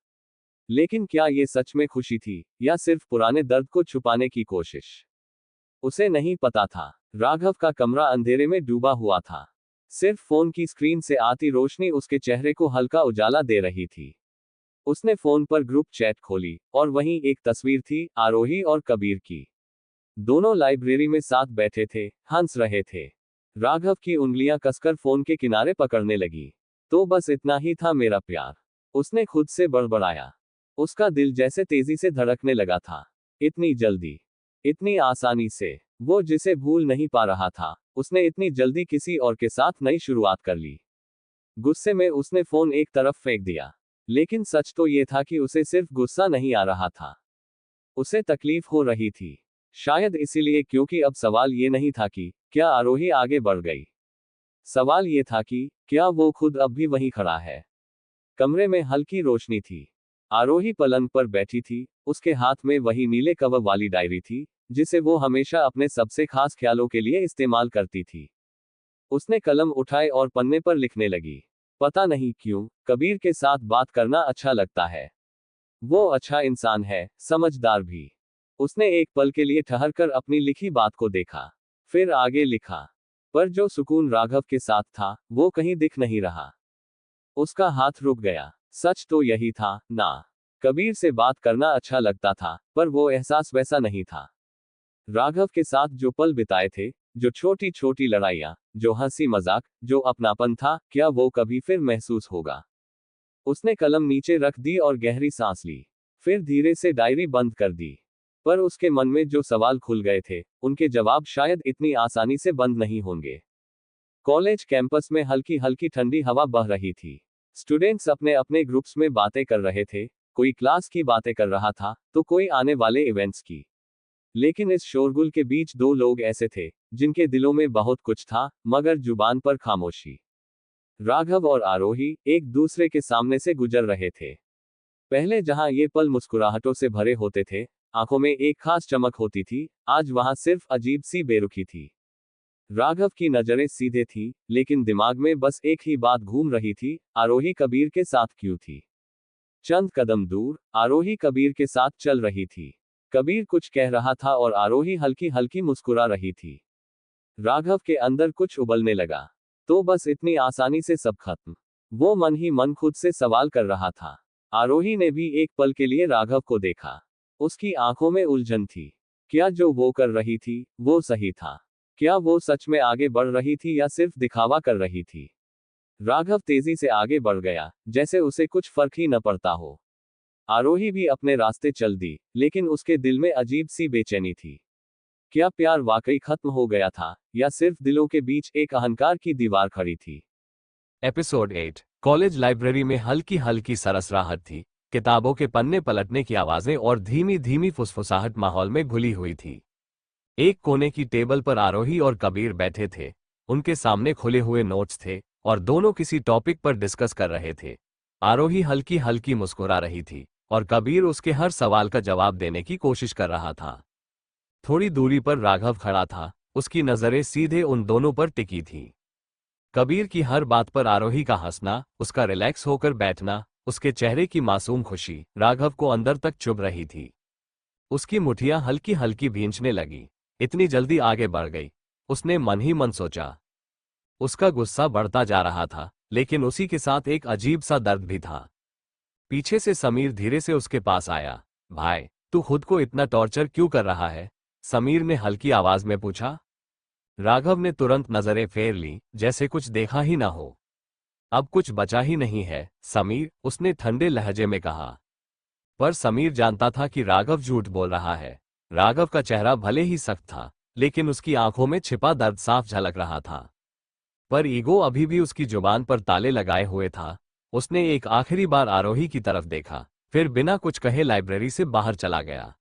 लेकिन क्या ये सच में खुशी थी, या सिर्फ पुराने दर्द को छुपाने की कोशिश? उसे नहीं पता था। राघव का कमरा अंधेरे में डूबा हुआ था। सिर्फ फोन की स्क्रीन से आती रोशनी उसके चेहरे को हल्का उजाला दे रही थी। उसने फोन पर ग्रुप चैट खोली, और वहीं एक तस्वीर थी, आरोही और कबीर की। दोनों लाइब्रेरी में साथ बैठे थे, हंस रहे थे। राघव की उंगलियां कसकर फोन के किनारे पकड़ने लगी। तो बस इतना ही था मेरा प्यार, उसने खुद से बड़बड़ाया। उसका दिल जैसे तेजी से धड़कने लगा था। इतनी जल्दी, इतनी आसानी से। वो जिसे भूल नहीं पा रहा था, उसने इतनी जल्दी किसी और के साथ नई शुरुआत कर ली। गुस्से में उसने फोन एक तरफ फेंक दिया। लेकिन सच तो ये था कि उसे सिर्फ गुस्सा नहीं आ रहा था, उसे तकलीफ हो रही थी। शायद इसीलिए, क्योंकि अब सवाल ये नहीं था कि क्या आरोही आगे बढ़ गई। सवाल ये था कि क्या वो खुद अब भी वहीं खड़ा है। कमरे में हल्की रोशनी थी। आरोही पलंग पर बैठी थी, उसके हाथ में वही नीले कवर वाली डायरी थी, जिसे वो हमेशा अपने सबसे खास ख्यालों के लिए इस्तेमाल करती थी। उसने कलम उठाए और पन्ने पर लिखने लगी। पता नहीं क्यों, कबीर के साथ बात करना अच्छा लगता है। वो अच्छा इंसान है, समझदार भी। उसने एक पल के लिए ठहरकर अपनी लिखी बात को देखा, फिर आगे लिखा। पर जो सुकून राघव के साथ था, वो कहीं दिख नहीं रहा। उसका हाथ रुक गया। सच तो यही था ना। कबीर से बात करना अच्छा लगता था, पर वो एहसास वैसा नहीं था। राघव के साथ जो पल बिताए थे, जो छोटी छोटी लड़ाइयां, जो हंसी मजाक, जो अपनापन था, क्या वो कभी फिर महसूस होगा? उसने कलम नीचे रख दी और गहरी सांस ली। फिर धीरे से डायरी बंद कर दी। पर उसके मन में जो सवाल खुल गए थे, उनके जवाब शायद इतनी आसानी से बंद नहीं होंगे। कॉलेज कैंपस में हल्की हल्की ठंडी हवा बह रही थी। स्टूडेंट्स अपने अपने ग्रुप्स में बातें कर रहे थे, कोई क्लास की बातें कर रहा था, तो कोई आने वाले इवेंट्स की। लेकिन इस शोरगुल के बीच दो लोग ऐसे थे, जिनके दिलों में बहुत कुछ था, मगर जुबान पर खामोशी। राघव और आरोही एक दूसरे के सामने से गुजर रहे थे। पहले जहां ये पल मुस्कुराहटों से भरे होते थे, आंखों में एक खास चमक होती थी, आज वहां सिर्फ अजीब सी बेरुखी थी। राघव की नजरें सीधे थी, लेकिन दिमाग में बस एक ही बात घूम रही थी, आरोही कबीर के साथ क्यों थी? चंद कदम दूर, आरोही कबीर के साथ चल रही थी। कबीर कुछ कह रहा था और आरोही हल्की हल्की मुस्कुरा रही थी। राघव के अंदर कुछ उबलने लगा। तो बस इतनी आसानी से सब खत्म? वो मन ही मन खुद से सवाल कर रहा था। आरोही ने भी एक पल के लिए राघव को देखा। उसकी आंखों में उलझन थी। क्या जो वो कर रही थी वो सही था? क्या वो सच में आगे बढ़ रही थी या सिर्फ दिखावा कर रही थी? राघव तेजी से आगे बढ़ गया, जैसे उसे कुछ फर्क ही न पड़ता हो। आरोही भी अपने रास्ते चल दी, लेकिन उसके दिल में अजीब सी बेचैनी थी। क्या प्यार वाकई खत्म हो गया था, या सिर्फ दिलों के बीच एक अहंकार की दीवार खड़ी थी? एपिसोड 8। कॉलेज लाइब्रेरी में हल्की हल्की सरसराहट थी। किताबों के पन्ने पलटने की आवाजें और धीमी धीमी फुसफुसाहट माहौल में घुली हुई थी। एक कोने की टेबल पर आरोही और कबीर बैठे थे। उनके सामने खुले हुए नोट्स थे और दोनों किसी टॉपिक पर डिस्कस कर रहे थे। आरोही हल्की हल्की मुस्कुरा रही थी और कबीर उसके हर सवाल का जवाब देने की कोशिश कर रहा था। थोड़ी दूरी पर राघव खड़ा था, उसकी नजरें सीधे उन दोनों पर टिकी थीं। कबीर की हर बात पर आरोही का हंसना, उसका रिलैक्स होकर बैठना, उसके चेहरे की मासूम खुशी राघव को अंदर तक चुभ रही थी। उसकी मुठियां हल्की हल्की भींचने लगी। इतनी जल्दी आगे बढ़ गई, उसने मन ही मन सोचा। उसका गुस्सा बढ़ता जा रहा था, लेकिन उसी के साथ एक अजीब सा दर्द भी था। पीछे से समीर धीरे से उसके पास आया। भाई, तू खुद को इतना टॉर्चर क्यों कर रहा है? समीर ने हल्की आवाज में पूछा। राघव ने तुरंत नजरें फेर ली, जैसे कुछ देखा ही ना हो। अब कुछ बचा ही नहीं है समीर, उसने ठंडे लहजे में कहा। पर समीर जानता था कि राघव झूठ बोल रहा है। राघव का चेहरा भले ही सख्त था, लेकिन उसकी आंखों में छिपा दर्द साफ झलक रहा था। पर ईगो अभी भी उसकी जुबान पर ताले लगाए हुए था। उसने एक आखिरी बार आरोही की तरफ देखा, फिर बिना कुछ कहे लाइब्रेरी से बाहर चला गया।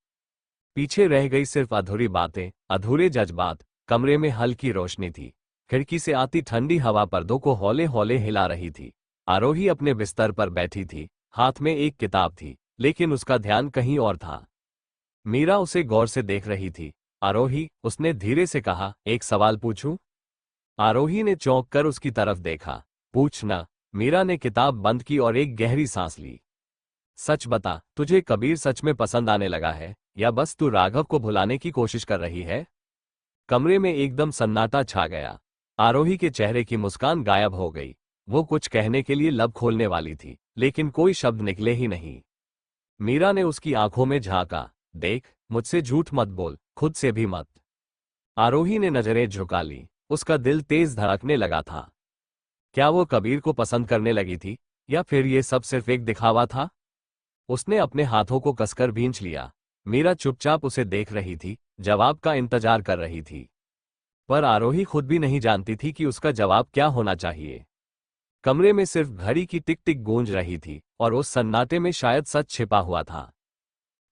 पीछे रह गई सिर्फ अधूरी बातें, अधूरे जज्बात। कमरे में हल्की रोशनी थी। खिड़की से आती ठंडी हवा पर्दों को हौले हौले हिला रही थी। आरोही अपने बिस्तर पर बैठी थी, हाथ में एक किताब थी, लेकिन उसका ध्यान कहीं और था। मीरा उसे गौर से देख रही थी। आरोही, उसने धीरे से कहा, एक सवाल पूछूं? आरोही ने चौंक कर उसकी तरफ देखा। पूछना। मीरा ने किताब बंद की और एक गहरी सांस ली। सच बता, तुझे कबीर सच में पसंद आने लगा है, या बस तू राघव को भुलाने की कोशिश कर रही है? कमरे में एकदम सन्नाटा छा गया। आरोही के चेहरे की मुस्कान गायब हो गई। वो कुछ कहने के लिए लब खोलने वाली थी, लेकिन कोई शब्द निकले ही नहीं। मीरा ने उसकी आंखों में झांका। देख, मुझसे झूठ मत बोल, खुद से भी मत। आरोही ने नजरें झुका ली। उसका दिल तेज धड़कने लगा था। क्या वो कबीर को पसंद करने लगी थी, या फिर ये सब सिर्फ एक दिखावा था? उसने अपने हाथों को कसकर भींच लिया। मीरा चुपचाप उसे देख रही थी, जवाब का इंतजार कर रही थी। पर आरोही खुद भी नहीं जानती थी कि उसका जवाब क्या होना चाहिए। कमरे में सिर्फ घड़ी की टिक टिक गूंज रही थी, और उस सन्नाटे में शायद सच छिपा हुआ था।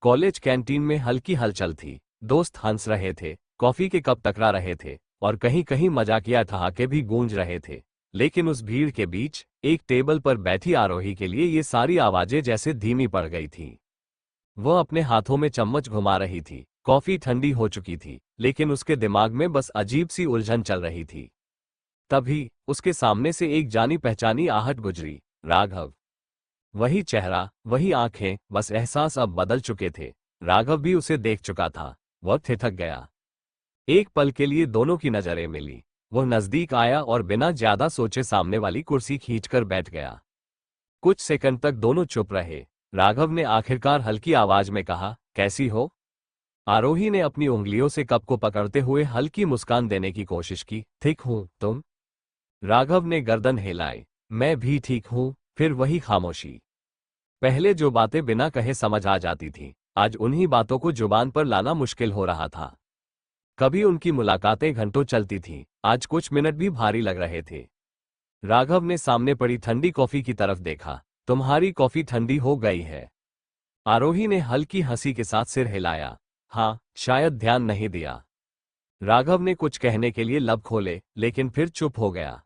कॉलेज कैंटीन में हल्की हलचल थी। दोस्त हंस रहे थे, कॉफी के कप टकरा रहे थे, और कहीं कहीं मजाकिया ठहाके भी गूंज रहे थे। लेकिन उस भीड़ के बीच एक टेबल पर बैठी आरोही के लिए ये सारी आवाजें जैसे धीमी पड़ गई थीं। वह अपने हाथों में चम्मच घुमा रही थी। कॉफी ठंडी हो चुकी थी, लेकिन उसके दिमाग में बस अजीब सी उलझन चल रही थी। तभी उसके सामने से एक जानी पहचानी आहट गुजरी। राघव। वही चेहरा, वही आंखें, बस एहसास अब बदल चुके थे। राघव भी उसे देख चुका था। वह ठिठक गया। एक पल के लिए दोनों की नजरें मिली। वह नजदीक आया और बिना ज्यादा सोचे सामने वाली कुर्सी खींचकर बैठ गया। कुछ सेकंड तक दोनों चुप रहे। राघव ने आखिरकार हल्की आवाज में कहा, कैसी हो? आरोही ने अपनी उंगलियों से कप को पकड़ते हुए हल्की मुस्कान देने की कोशिश की। ठीक हूं, तुम? राघव ने गर्दन हिलाई। मैं भी ठीक हूं। फिर वही खामोशी। पहले जो बातें बिना कहे समझ आ जाती थीं, आज उन्हीं बातों को जुबान पर लाना मुश्किल हो रहा था। कभी उनकी मुलाकातें घंटों चलती थीं, आज कुछ मिनट भी भारी लग रहे थे। राघव ने सामने पड़ी ठंडी कॉफी की तरफ देखा। तुम्हारी कॉफी ठंडी हो गई है? आरोही ने हल्की हंसी के साथ सिर हिलाया। हाँ, शायद ध्यान नहीं दिया। राघव ने कुछ कहने के लिए लब खोले, लेकिन फिर चुप हो गया।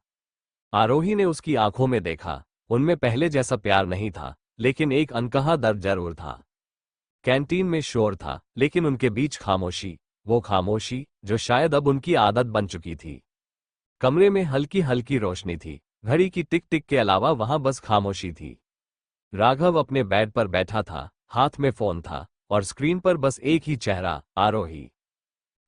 आरोही ने उसकी आंखों में देखा। उनमें पहले जैसा प्यार नहीं था, लेकिन एक अनकहा दर्द जरूर था। कैंटीन में शोर था, लेकिन उनके बीच खामोशी, वो खामोशी जो शायद अब उनकी आदत बन चुकी थी। कमरे में हल्की हल्की रोशनी थी। घड़ी की टिक टिक के अलावा वहां बस खामोशी थी। राघव अपने बेड पर बैठा था, हाथ में फोन था, और स्क्रीन पर बस एक ही चेहरा, आरोही।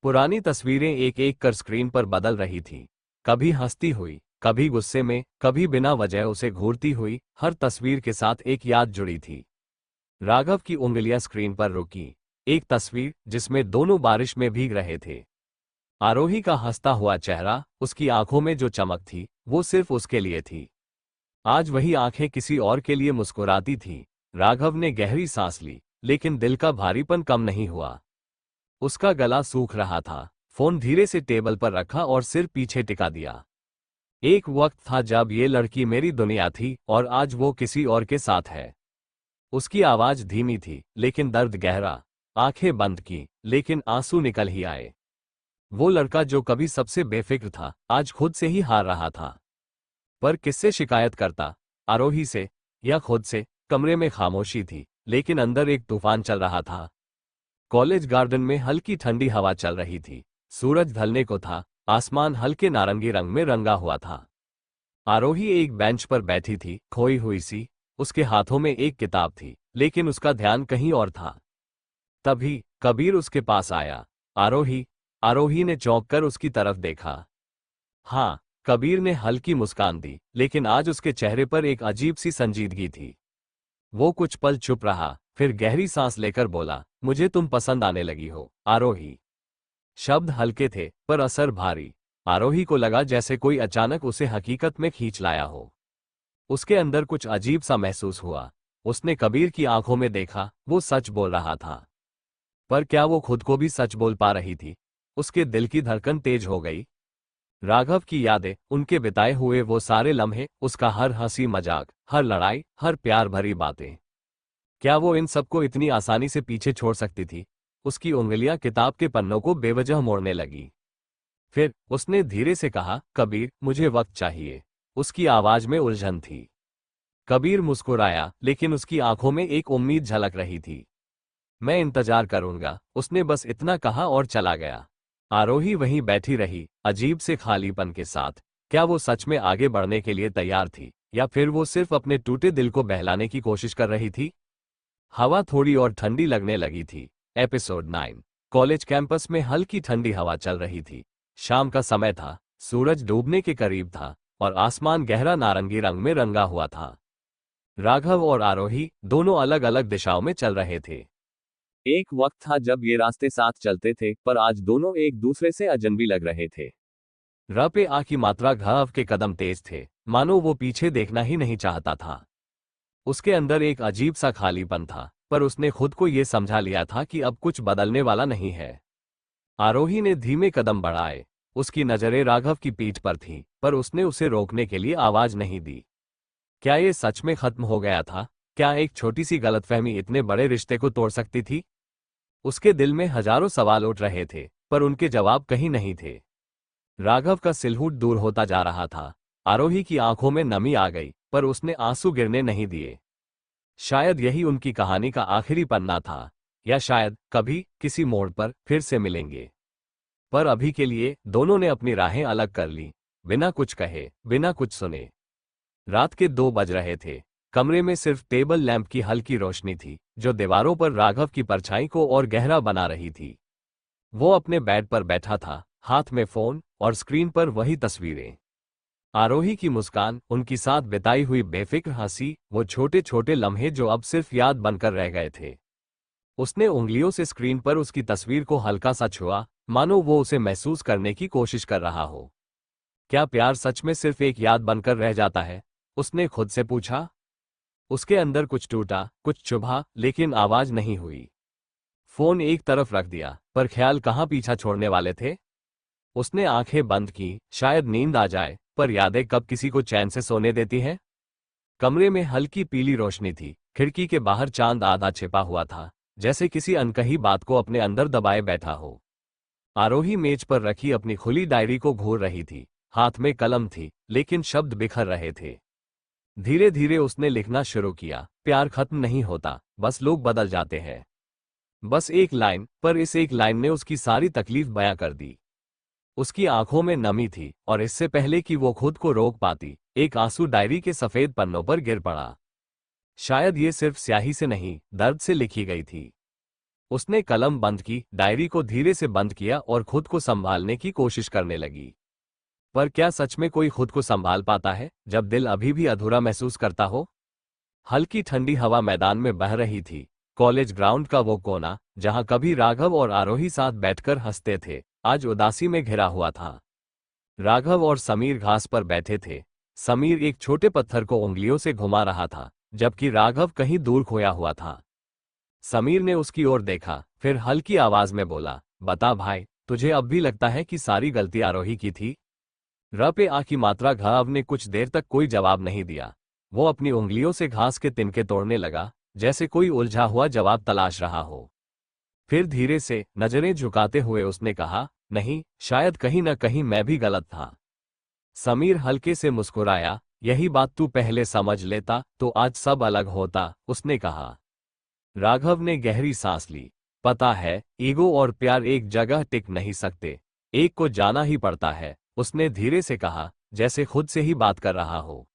पुरानी तस्वीरें एक एक कर स्क्रीन पर बदल रही थीं। कभी हंसती हुई, कभी गुस्से में, कभी बिना वजह उसे घूरती हुई। हर तस्वीर के साथ एक याद जुड़ी थी। राघव की उंगलियां स्क्रीन पर रुकी। एक तस्वीर जिसमें दोनों बारिश में भीग रहे थे। आरोही का हंसता हुआ चेहरा, उसकी आंखों में जो चमक थी वो सिर्फ उसके लिए थी। आज वही आंखें किसी और के लिए मुस्कुराती थी। राघव ने गहरी सांस ली, लेकिन दिल का भारीपन कम नहीं हुआ। उसका गला सूख रहा था। फोन धीरे से टेबल पर रखा और सिर पीछे टिका दिया। एक वक्त था जब ये लड़की मेरी दुनिया थी और आज वो किसी और के साथ है। उसकी आवाज धीमी थी लेकिन दर्द गहरा। आंखें बंद की लेकिन आंसू निकल ही आए। वो लड़का जो कभी सबसे बेफिक्र था, आज खुद से ही हार रहा था। पर किससे शिकायत करता? आरोही से या खुद से? कमरे में खामोशी थी, लेकिन अंदर एक तूफान चल रहा था। कॉलेज गार्डन में हल्की ठंडी हवा चल रही थी। सूरज ढलने को था। आसमान हल्के नारंगी रंग में रंगा हुआ था। आरोही एक बेंच पर बैठी थी, खोई हुई सी। उसके हाथों में एक किताब थी, लेकिन उसका ध्यान कहीं और था। तभी कबीर उसके पास आया। आरोही। आरोही ने चौंक कर उसकी तरफ देखा। हाँ, कबीर ने हल्की मुस्कान दी, लेकिन आज उसके चेहरे पर एक अजीब सी संजीदगी थी। वो कुछ पल चुप रहा, फिर गहरी सांस लेकर बोला, मुझे तुम पसंद आने लगी हो, आरोही। शब्द हल्के थे, पर असर भारी। आरोही को लगा जैसे कोई अचानक उसे हकीकत में खींच लाया हो। उसके अंदर कुछ अजीब सा महसूस हुआ। उसने कबीर की आंखों में देखा, वो सच बोल रहा था। पर क्या वो खुद को भी सच बोल पा रही थी? उसके दिल की धड़कन तेज हो गई। राघव की यादें, उनके बिताए हुए वो सारे लम्हे, उसका हर हंसी मजाक, हर लड़ाई, हर प्यार भरी बातें। क्या वो इन सबको इतनी आसानी से पीछे छोड़ सकती थी? उसकी उंगलियां किताब के पन्नों को बेवजह मोड़ने लगी। फिर उसने धीरे से कहा, कबीर, मुझे वक्त चाहिए। उसकी आवाज में उलझन थी। कबीर मुस्कुराया, लेकिन उसकी आंखों में एक उम्मीद झलक रही थी। मैं इंतजार करूंगा, उसने बस इतना कहा और चला गया। आरोही वहीं बैठी रही, अजीब से खालीपन के साथ। क्या वो सच में आगे बढ़ने के लिए तैयार थी, या फिर वो सिर्फ अपने टूटे दिल को बहलाने की कोशिश कर रही थी? हवा थोड़ी और ठंडी लगने लगी थी। एपिसोड 9। कॉलेज कैंपस में हल्की ठंडी हवा चल रही थी। शाम का समय था, सूरज डूबने के करीब था और आसमान गहरा नारंगी रंग में रंगा हुआ था। राघव और आरोही दोनों अलग अलग दिशाओं में चल रहे थे। एक वक्त था जब ये रास्ते साथ चलते थे, पर आज दोनों एक दूसरे से अजनबी लग रहे थे। र पे आ की मात्रा घ के कदम तेज थे, मानो वो पीछे देखना ही नहीं चाहता था। उसके अंदर एक अजीब सा खालीपन था, पर उसने खुद को ये समझा लिया था कि अब कुछ बदलने वाला नहीं है। आरोही ने धीमे कदम बढ़ाए। उसकी नजरें राघव की पीठ पर थीं, पर उसने उसे रोकने के लिए आवाज नहीं दी। क्या ये सच में खत्म हो गया था? क्या एक छोटी सी गलतफहमी इतने बड़े रिश्ते को तोड़ सकती थी? उसके दिल में हजारों सवाल उठ रहे थे, पर उनके जवाब कहीं नहीं थे। राघव का सिलहूट दूर होता जा रहा था। आरोही की आंखों में नमी आ गई, पर उसने आंसू गिरने नहीं दिए। शायद यही उनकी कहानी का आखिरी पन्ना था, या शायद कभी किसी मोड़ पर फिर से मिलेंगे। पर अभी के लिए दोनों ने अपनी राहें अलग कर ली, बिना कुछ कहे, बिना कुछ सुने। रात के 2 बज रहे थे। कमरे में सिर्फ टेबल लैंप की हल्की रोशनी थी, जो दीवारों पर राघव की परछाई को और गहरा बना रही थी। वो अपने बेड पर बैठा था, हाथ में फोन और स्क्रीन पर वही तस्वीरें। आरोही की मुस्कान, उनकी साथ बिताई हुई बेफिक्र हंसी, वो छोटे छोटे लम्हे जो अब सिर्फ याद बनकर रह गए थे। उसने उंगलियों से स्क्रीन पर उसकी तस्वीर को हल्का सा छुआ, मानो वो उसे महसूस करने की कोशिश कर रहा हो। क्या प्यार सच में सिर्फ एक याद बनकर रह जाता है? उसने खुद से पूछा। उसके अंदर कुछ टूटा, कुछ चुभा, लेकिन आवाज नहीं हुई। फोन एक तरफ रख दिया, पर ख्याल कहाँ पीछा छोड़ने वाले थे। उसने आंखें बंद की, शायद नींद आ जाए, पर यादें कब किसी को चैन से सोने देती हैं? कमरे में हल्की पीली रोशनी थी। खिड़की के बाहर चांद आधा छिपा हुआ था, जैसे किसी अनकही बात को अपने अंदर दबाए बैठा हो। आरोही मेज पर रखी अपनी खुली डायरी को घूर रही थी। हाथ में कलम थी, लेकिन शब्द बिखर रहे थे। धीरे धीरे उसने लिखना शुरू किया, प्यार खत्म नहीं होता, बस लोग बदल जाते हैं। बस एक लाइन, पर इस एक लाइन ने उसकी सारी तकलीफ बयां कर दी। उसकी आंखों में नमी थी, और इससे पहले कि वो खुद को रोक पाती, एक आंसू डायरी के सफेद पन्नों पर गिर पड़ा। शायद ये सिर्फ स्याही से नहीं, दर्द से लिखी गई थी। उसने कलम बंद की, डायरी को धीरे से बंद किया और खुद को संभालने की कोशिश करने लगी। पर क्या सच में कोई खुद को संभाल पाता है, जब दिल अभी भी अधूरा महसूस करता हो? हल्की ठंडी हवा मैदान में बह रही थी। कॉलेज ग्राउंड का वो कोना जहां कभी राघव और आरोही साथ बैठकर हंसते थे, आज उदासी में घिरा हुआ था। राघव और समीर घास पर बैठे थे। समीर एक छोटे पत्थर को उंगलियों से घुमा रहा था, जबकि राघव कहीं दूर खोया हुआ था। समीर ने उसकी ओर देखा, फिर हल्की आवाज में बोला, बता भाई, तुझे अब भी लगता है कि सारी गलती आरोही की थी? र पे आ की मात्रा घाव ने कुछ देर तक कोई जवाब नहीं दिया। वो अपनी उंगलियों से घास के तिनके तोड़ने लगा, जैसे कोई उलझा हुआ जवाब तलाश रहा हो। फिर धीरे से नजरें झुकाते हुए उसने कहा, नहीं, शायद कहीं न कहीं मैं भी गलत था। समीर हल्के से मुस्कुराया, यही बात तू पहले समझ लेता तो आज सब अलग होता, उसने कहा। राघव ने गहरी सांस ली। पता है, ईगो और प्यार एक जगह टिक नहीं सकते, एक को जाना ही पड़ता है, उसने धीरे से कहा, जैसे खुद से ही बात कर रहा हो।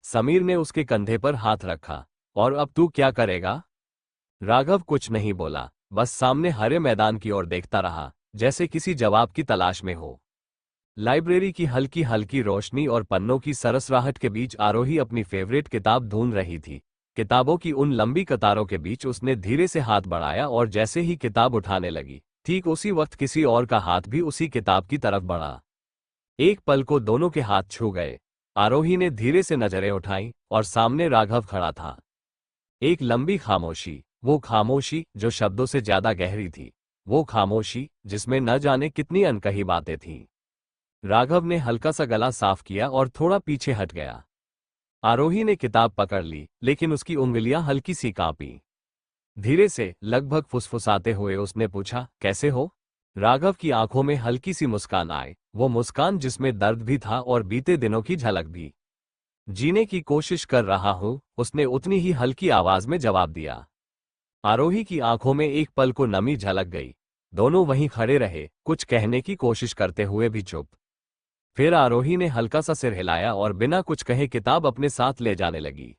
समीर ने उसके कंधे पर हाथ रखा। और अब तू क्या करेगा? राघव कुछ नहीं बोला, बस सामने हरे मैदान की ओर देखता रहा, जैसे किसी जवाब की तलाश में हो। लाइब्रेरी की हल्की हल्की रोशनी और पन्नों की सरसराहट के बीच आरोही अपनी फेवरेट किताब ढूंढ रही थी। किताबों की उन लंबी कतारों के बीच उसने धीरे से हाथ बढ़ाया और जैसे ही किताब उठाने लगी, ठीक उसी वक्त किसी और का हाथ भी उसी किताब की तरफ बढ़ा। एक पल को दोनों के हाथ छू गए। आरोही ने धीरे से नजरें उठाई और सामने राघव खड़ा था। एक लंबी खामोशी, वो खामोशी जो शब्दों से ज्यादा गहरी थी, वो खामोशी जिसमें न जाने कितनी अनकही बातें थीं। राघव ने हल्का सा गला साफ किया और थोड़ा पीछे हट गया। आरोही ने किताब पकड़ ली, लेकिन उसकी उंगलियां हल्की सी कांपी। धीरे से, लगभग फुसफुसाते हुए उसने पूछा, कैसे हो? राघव की आंखों में हल्की सी मुस्कान आई, वो मुस्कान जिसमें दर्द भी था और बीते दिनों की झलक भी। जीने की कोशिश कर रहा हूं, उसने उतनी ही हल्की आवाज में जवाब दिया। आरोही की आंखों में एक पल को नमी झलक गई। दोनों वहीं खड़े रहे, कुछ कहने की कोशिश करते हुए भी चुप। फिर आरोही ने हल्का सा सिर हिलाया और बिना कुछ कहे किताब अपने साथ ले जाने लगी।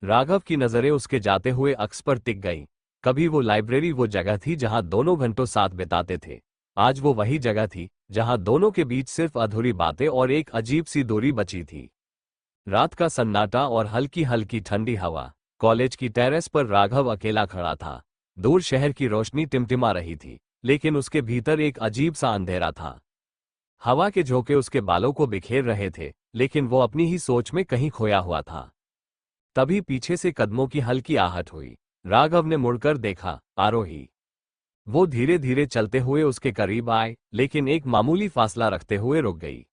राघव की नजरें उसके जाते हुए अक्स पर टिक गईं। कभी वो लाइब्रेरी वो जगह थी जहां दोनों घंटों साथ बिताते थे। आज वो वही जगह थी जहां दोनों के बीच सिर्फ अधूरी बातें और एक अजीब सी दूरी बची थी। रात का सन्नाटा और हल्की हल्की ठंडी हवा। कॉलेज की टेरेस पर राघव अकेला खड़ा था। दूर शहर की रोशनी टिमटिमा रही थी, लेकिन उसके भीतर एक अजीब सा अंधेरा था। हवा के झोंके उसके बालों को बिखेर रहे थे, लेकिन वो अपनी ही सोच में कहीं खोया हुआ था। तभी पीछे से कदमों की हल्की आहट हुई। राघव ने मुड़कर देखा, आरोही। वो धीरे धीरे चलते हुए उसके करीब आए, लेकिन एक मामूली फासला रखते हुए रुक गई।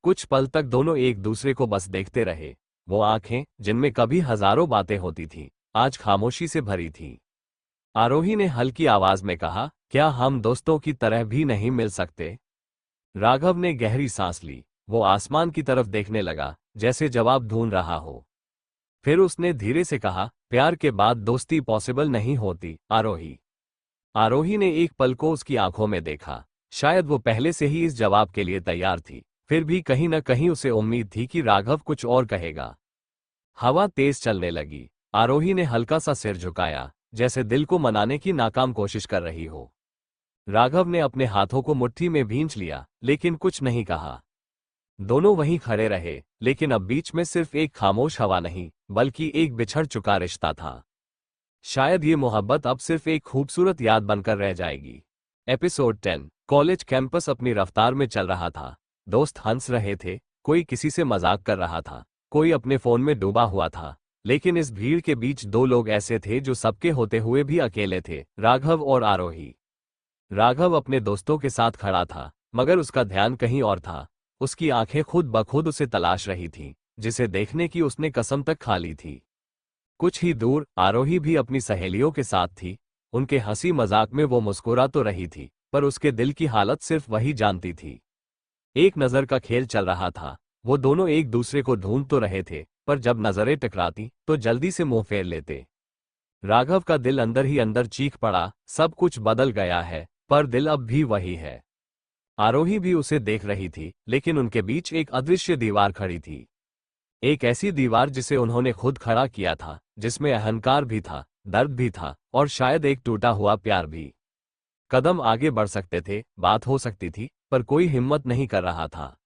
कुछ पल तक दोनों एक दूसरे को बस देखते रहे। वो आंखें, जिनमें कभी हजारों बातें होती थीं, आज खामोशी से भरी थीं। आरोही ने हल्की आवाज में कहा, क्या हम दोस्तों की तरह भी नहीं मिल सकते? राघव ने गहरी सांस ली। वो आसमान की तरफ देखने लगा, जैसे जवाब ढूंढ रहा हो। फिर उसने धीरे से कहा, प्यार के बाद दोस्ती पॉसिबल नहीं होती, आरोही। आरोही ने एक पल को उसकी आंखों में देखा। शायद वो पहले से ही इस जवाब के लिए तैयार थी, फिर भी कहीं न कहीं उसे उम्मीद थी कि राघव कुछ और कहेगा। हवा तेज चलने लगी। आरोही ने हल्का सा सिर झुकाया, जैसे दिल को मनाने की नाकाम कोशिश कर रही हो। राघव ने अपने हाथों को मुट्ठी में भींच लिया, लेकिन कुछ नहीं कहा। दोनों वहीं खड़े रहे, लेकिन अब बीच में सिर्फ एक खामोश हवा नहीं, बल्कि एक बिछड़ चुका रिश्ता था। शायद ये मोहब्बत अब सिर्फ एक खूबसूरत याद बनकर रह जाएगी। एपिसोड 10। कॉलेज कैंपस अपनी रफ्तार में चल रहा था। दोस्त हंस रहे थे, कोई किसी से मजाक कर रहा था, कोई अपने फोन में डूबा हुआ था। लेकिन इस भीड़ के बीच दो लोग ऐसे थे जो सबके होते हुए भी अकेले थे, राघव और आरोही। राघव अपने दोस्तों के साथ खड़ा था, मगर उसका ध्यान कहीं और था। उसकी आंखें खुद ब खुद उसे तलाश रही थीं, जिसे देखने की उसने कसम तक खा ली थी। कुछ ही दूर आरोही भी अपनी सहेलियों के साथ थी। उनके हंसी मजाक में वो मुस्कुरा तो रही थी, पर उसके दिल की हालत सिर्फ वही जानती थी। एक नजर का खेल चल रहा था। वो दोनों एक दूसरे को ढूंढ तो रहे थे, पर जब नजरें टकराती तो जल्दी से मुंह फेर लेते। राघव का दिल अंदर ही अंदर चीख पड़ा, सब कुछ बदल गया है, पर दिल अब भी वही है। आरोही भी उसे देख रही थी, लेकिन उनके बीच एक अदृश्य दीवार खड़ी थी। एक ऐसी दीवार जिसे उन्होंने खुद खड़ा किया था, जिसमें अहंकार भी था, दर्द भी था, और शायद एक टूटा हुआ प्यार भी। कदम आगे बढ़ सकते थे, बात हो सकती थी, पर कोई हिम्मत नहीं कर रहा था।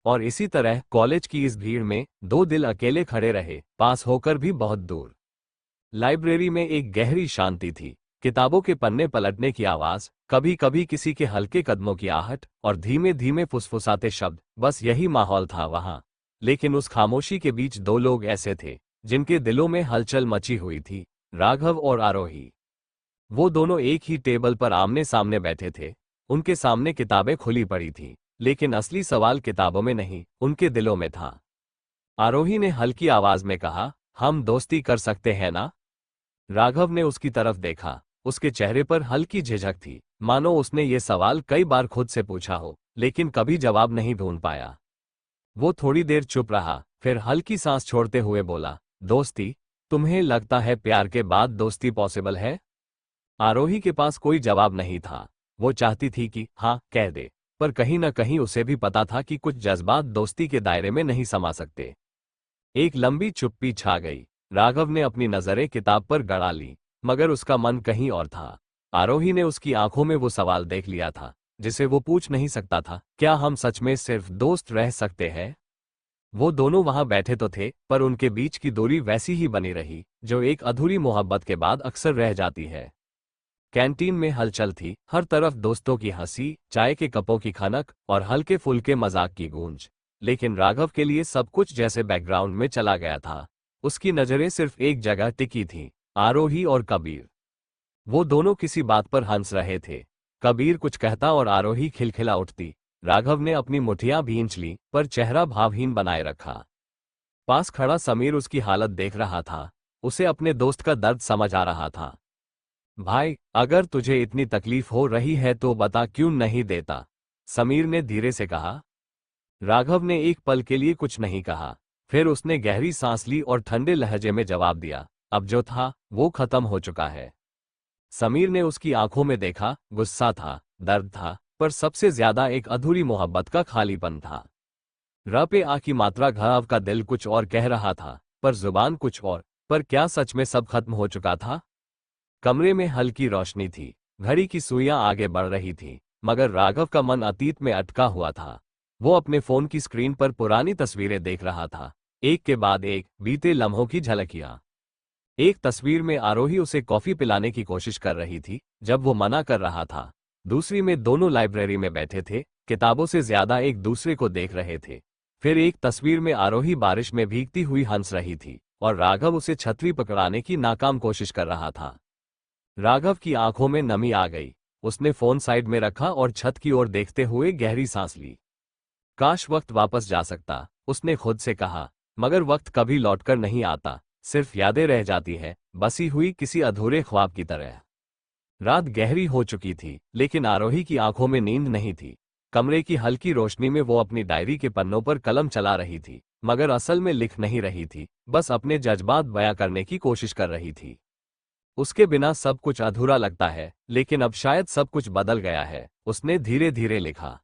और इसी तरह कॉलेज की इस भीड़ में दो दिल अकेले खड़े रहे, पास होकर भी बहुत दूर। लाइब्रेरी में एक गहरी शांति थी। किताबों के पन्ने पलटने की आवाज, कभी कभी किसी के हल्के कदमों की आहट और धीमे धीमे फुसफुसाते शब्द, बस यही माहौल था वहां। लेकिन उस खामोशी के बीच दो लोग ऐसे थे जिनके दिलों में हलचल मची हुई थी, राघव और आरोही। वो दोनों एक ही टेबल पर आमने सामने बैठे थे। उनके सामने किताबें खुली पड़ी थी, लेकिन असली सवाल किताबों में नहीं, उनके दिलों में था। आरोही ने हल्की आवाज में कहा, हम दोस्ती कर सकते हैं ना? राघव ने उसकी तरफ देखा। उसके चेहरे पर हल्की झिझक थी, मानो उसने ये सवाल कई बार खुद से पूछा हो, लेकिन कभी जवाब नहीं ढूंढ पाया। वो थोड़ी देर चुप रहा, फिर हल्की सांस छोड़ते हुए बोला, दोस्ती? तुम्हें लगता है प्यार के बाद दोस्ती पॉसिबल है? आरोही के पास कोई जवाब नहीं था। वो चाहती थी कि हाँ कह दे, पर कहीं न कहीं उसे भी पता था कि कुछ जज्बात दोस्ती के दायरे में नहीं समा सकते। एक लंबी चुप्पी छा गई। राघव ने अपनी नजरें किताब पर गड़ा ली, मगर उसका मन कहीं और था। आरोही ने उसकी आंखों में वो सवाल देख लिया था जिसे वो पूछ नहीं सकता था, क्या हम सच में सिर्फ दोस्त रह सकते हैं? वो दोनों वहां बैठे तो थे, पर उनके बीच की दूरी वैसी ही बनी रही जो एक अधूरी मोहब्बत के बाद अक्सर रह जाती है। कैंटीन में हलचल थी, हर तरफ दोस्तों की हंसी, चाय के कपों की खनक और हल्के फुल्के मजाक की गूंज। लेकिन राघव के लिए सब कुछ जैसे बैकग्राउंड में चला गया था। उसकी नजरें सिर्फ एक जगह टिकी थीं, आरोही और कबीर। वो दोनों किसी बात पर हंस रहे थे। कबीर कुछ कहता और आरोही खिलखिला उठती। राघव ने अपनी मुठियां भींच ली, पर चेहरा भावहीन बनाए रखा। पास खड़ा समीर उसकी हालत देख रहा था। उसे अपने दोस्त का दर्द समझ आ रहा था। भाई, अगर तुझे इतनी तकलीफ हो रही है तो बता, क्यों नहीं देता? समीर ने धीरे से कहा। राघव ने एक पल के लिए कुछ नहीं कहा। फिर उसने गहरी सांस ली और ठंडे लहजे में जवाब दिया, अब जो था वो खत्म हो चुका है। समीर ने उसकी आंखों में देखा, गुस्सा था, दर्द था, पर सबसे ज्यादा एक अधूरी मोहब्बत का खालीपन था। र पे आ की मात्रा घाव का दिल कुछ और कह रहा था, पर जुबान कुछ और। पर क्या सच में सब खत्म हो चुका था? कमरे में हल्की रोशनी थी, घड़ी की सुइयां आगे बढ़ रही थी, मगर राघव का मन अतीत में अटका हुआ था। वो अपने फोन की स्क्रीन पर पुरानी तस्वीरें देख रहा था, एक के बाद एक, बीते लम्हों की झलकियां। एक तस्वीर में आरोही उसे कॉफी पिलाने की कोशिश कर रही थी जब वो मना कर रहा था। दूसरी में दोनों लाइब्रेरी में बैठे थे, किताबों से ज्यादा एक दूसरे को देख रहे थे। फिर एक तस्वीर में आरोही बारिश में भीगती हुई हंस रही थी और राघव उसे छतरी पकड़ाने की नाकाम कोशिश कर रहा था। राघव की आंखों में नमी आ गई। उसने फोन साइड में रखा और छत की ओर देखते हुए गहरी सांस ली। काश वक्त वापस जा सकता, उसने खुद से कहा, मगर वक्त कभी लौटकर नहीं आता, सिर्फ यादें रह जाती है, बसी हुई किसी अधूरे ख्वाब की तरह। रात गहरी हो चुकी थी, लेकिन आरोही की आंखों में नींद नहीं थी। कमरे की हल्की रोशनी में वो अपनी डायरी के पन्नों पर कलम चला रही थी, मगर असल में लिख नहीं रही थी, बस अपने जज्बात बयां करने की कोशिश कर रही थी। उसके बिना सब कुछ अधूरा लगता है, लेकिन अब शायद सब कुछ बदल गया है, उसने धीरे धीरे लिखा।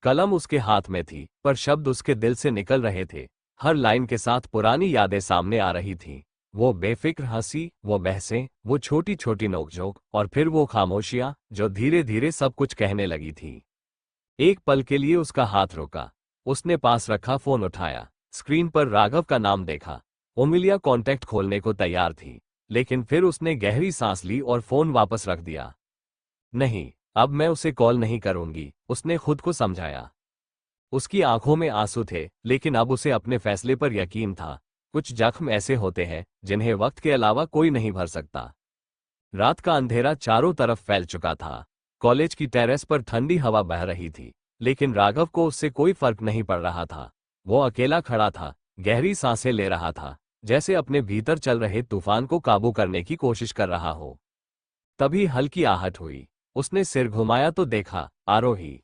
कलम उसके हाथ में थी, पर शब्द उसके दिल से निकल रहे थे। हर लाइन के साथ पुरानी यादें सामने आ रही थीं। वो बेफिक्र हंसी, वो बहसें, वो छोटी छोटी नोकझोंक, और फिर वो खामोशियां जो धीरे धीरे सब कुछ कहने लगी थी। एक पल के लिए उसका हाथ रुका। उसने पास रखा फोन उठाया, स्क्रीन पर राघव का नाम देखा। उंगलियां कॉन्टैक्ट खोलने को तैयार थी, लेकिन फिर उसने गहरी सांस ली और फोन वापस रख दिया। नहीं, अब मैं उसे कॉल नहीं करूंगी, उसने खुद को समझाया। उसकी आंखों में आंसू थे, लेकिन अब उसे अपने फैसले पर यकीन था। कुछ जख्म ऐसे होते हैं जिन्हें वक्त के अलावा कोई नहीं भर सकता। रात का अंधेरा चारों तरफ फैल चुका था। कॉलेज की टेरेस पर ठंडी हवा बह रही थी, लेकिन राघव को उससे कोई फर्क नहीं पड़ रहा था। वो अकेला खड़ा था, गहरी सांसें ले रहा था, जैसे अपने भीतर चल रहे तूफान को काबू करने की कोशिश कर रहा हो। तभी हल्की आहट हुई। उसने सिर घुमाया तो देखा, आरोही।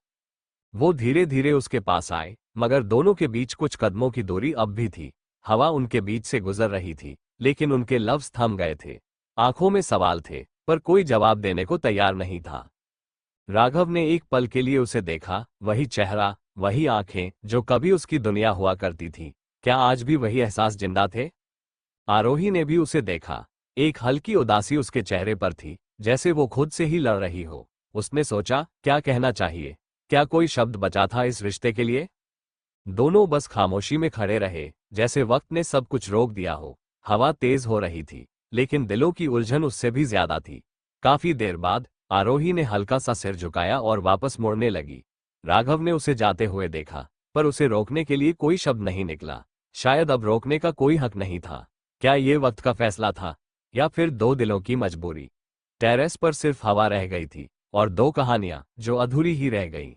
वो धीरे धीरे उसके पास आए, मगर दोनों के बीच कुछ कदमों की दूरी अब भी थी। हवा उनके बीच से गुजर रही थी, लेकिन उनके लफ्ज थम गए थे। आंखों में सवाल थे, पर कोई जवाब देने को तैयार नहीं था। राघव ने एक पल के लिए उसे देखा, वही चेहरा, वही आंखें जो कभी उसकी दुनिया हुआ करती थी। क्या आज भी वही एहसास जिंदा थे? आरोही ने भी उसे देखा। एक हल्की उदासी उसके चेहरे पर थी, जैसे वो खुद से ही लड़ रही हो। उसने सोचा, क्या कहना चाहिए? क्या कोई शब्द बचा था इस रिश्ते के लिए? दोनों बस खामोशी में खड़े रहे, जैसे वक्त ने सब कुछ रोक दिया हो। हवा तेज हो रही थी, लेकिन दिलों की उलझन उससे भी ज्यादा थी। काफी देर बाद आरोही ने हल्का सा सिर झुकाया और वापस मुड़ने लगी। राघव ने उसे जाते हुए देखा, पर उसे रोकने के लिए कोई शब्द नहीं निकला। शायद अब रोकने का कोई हक नहीं था। क्या ये वक्त का फैसला था, या फिर दो दिलों की मजबूरी? टेरेस पर सिर्फ हवा रह गई थी और दो कहानियां जो अधूरी ही रह गईं।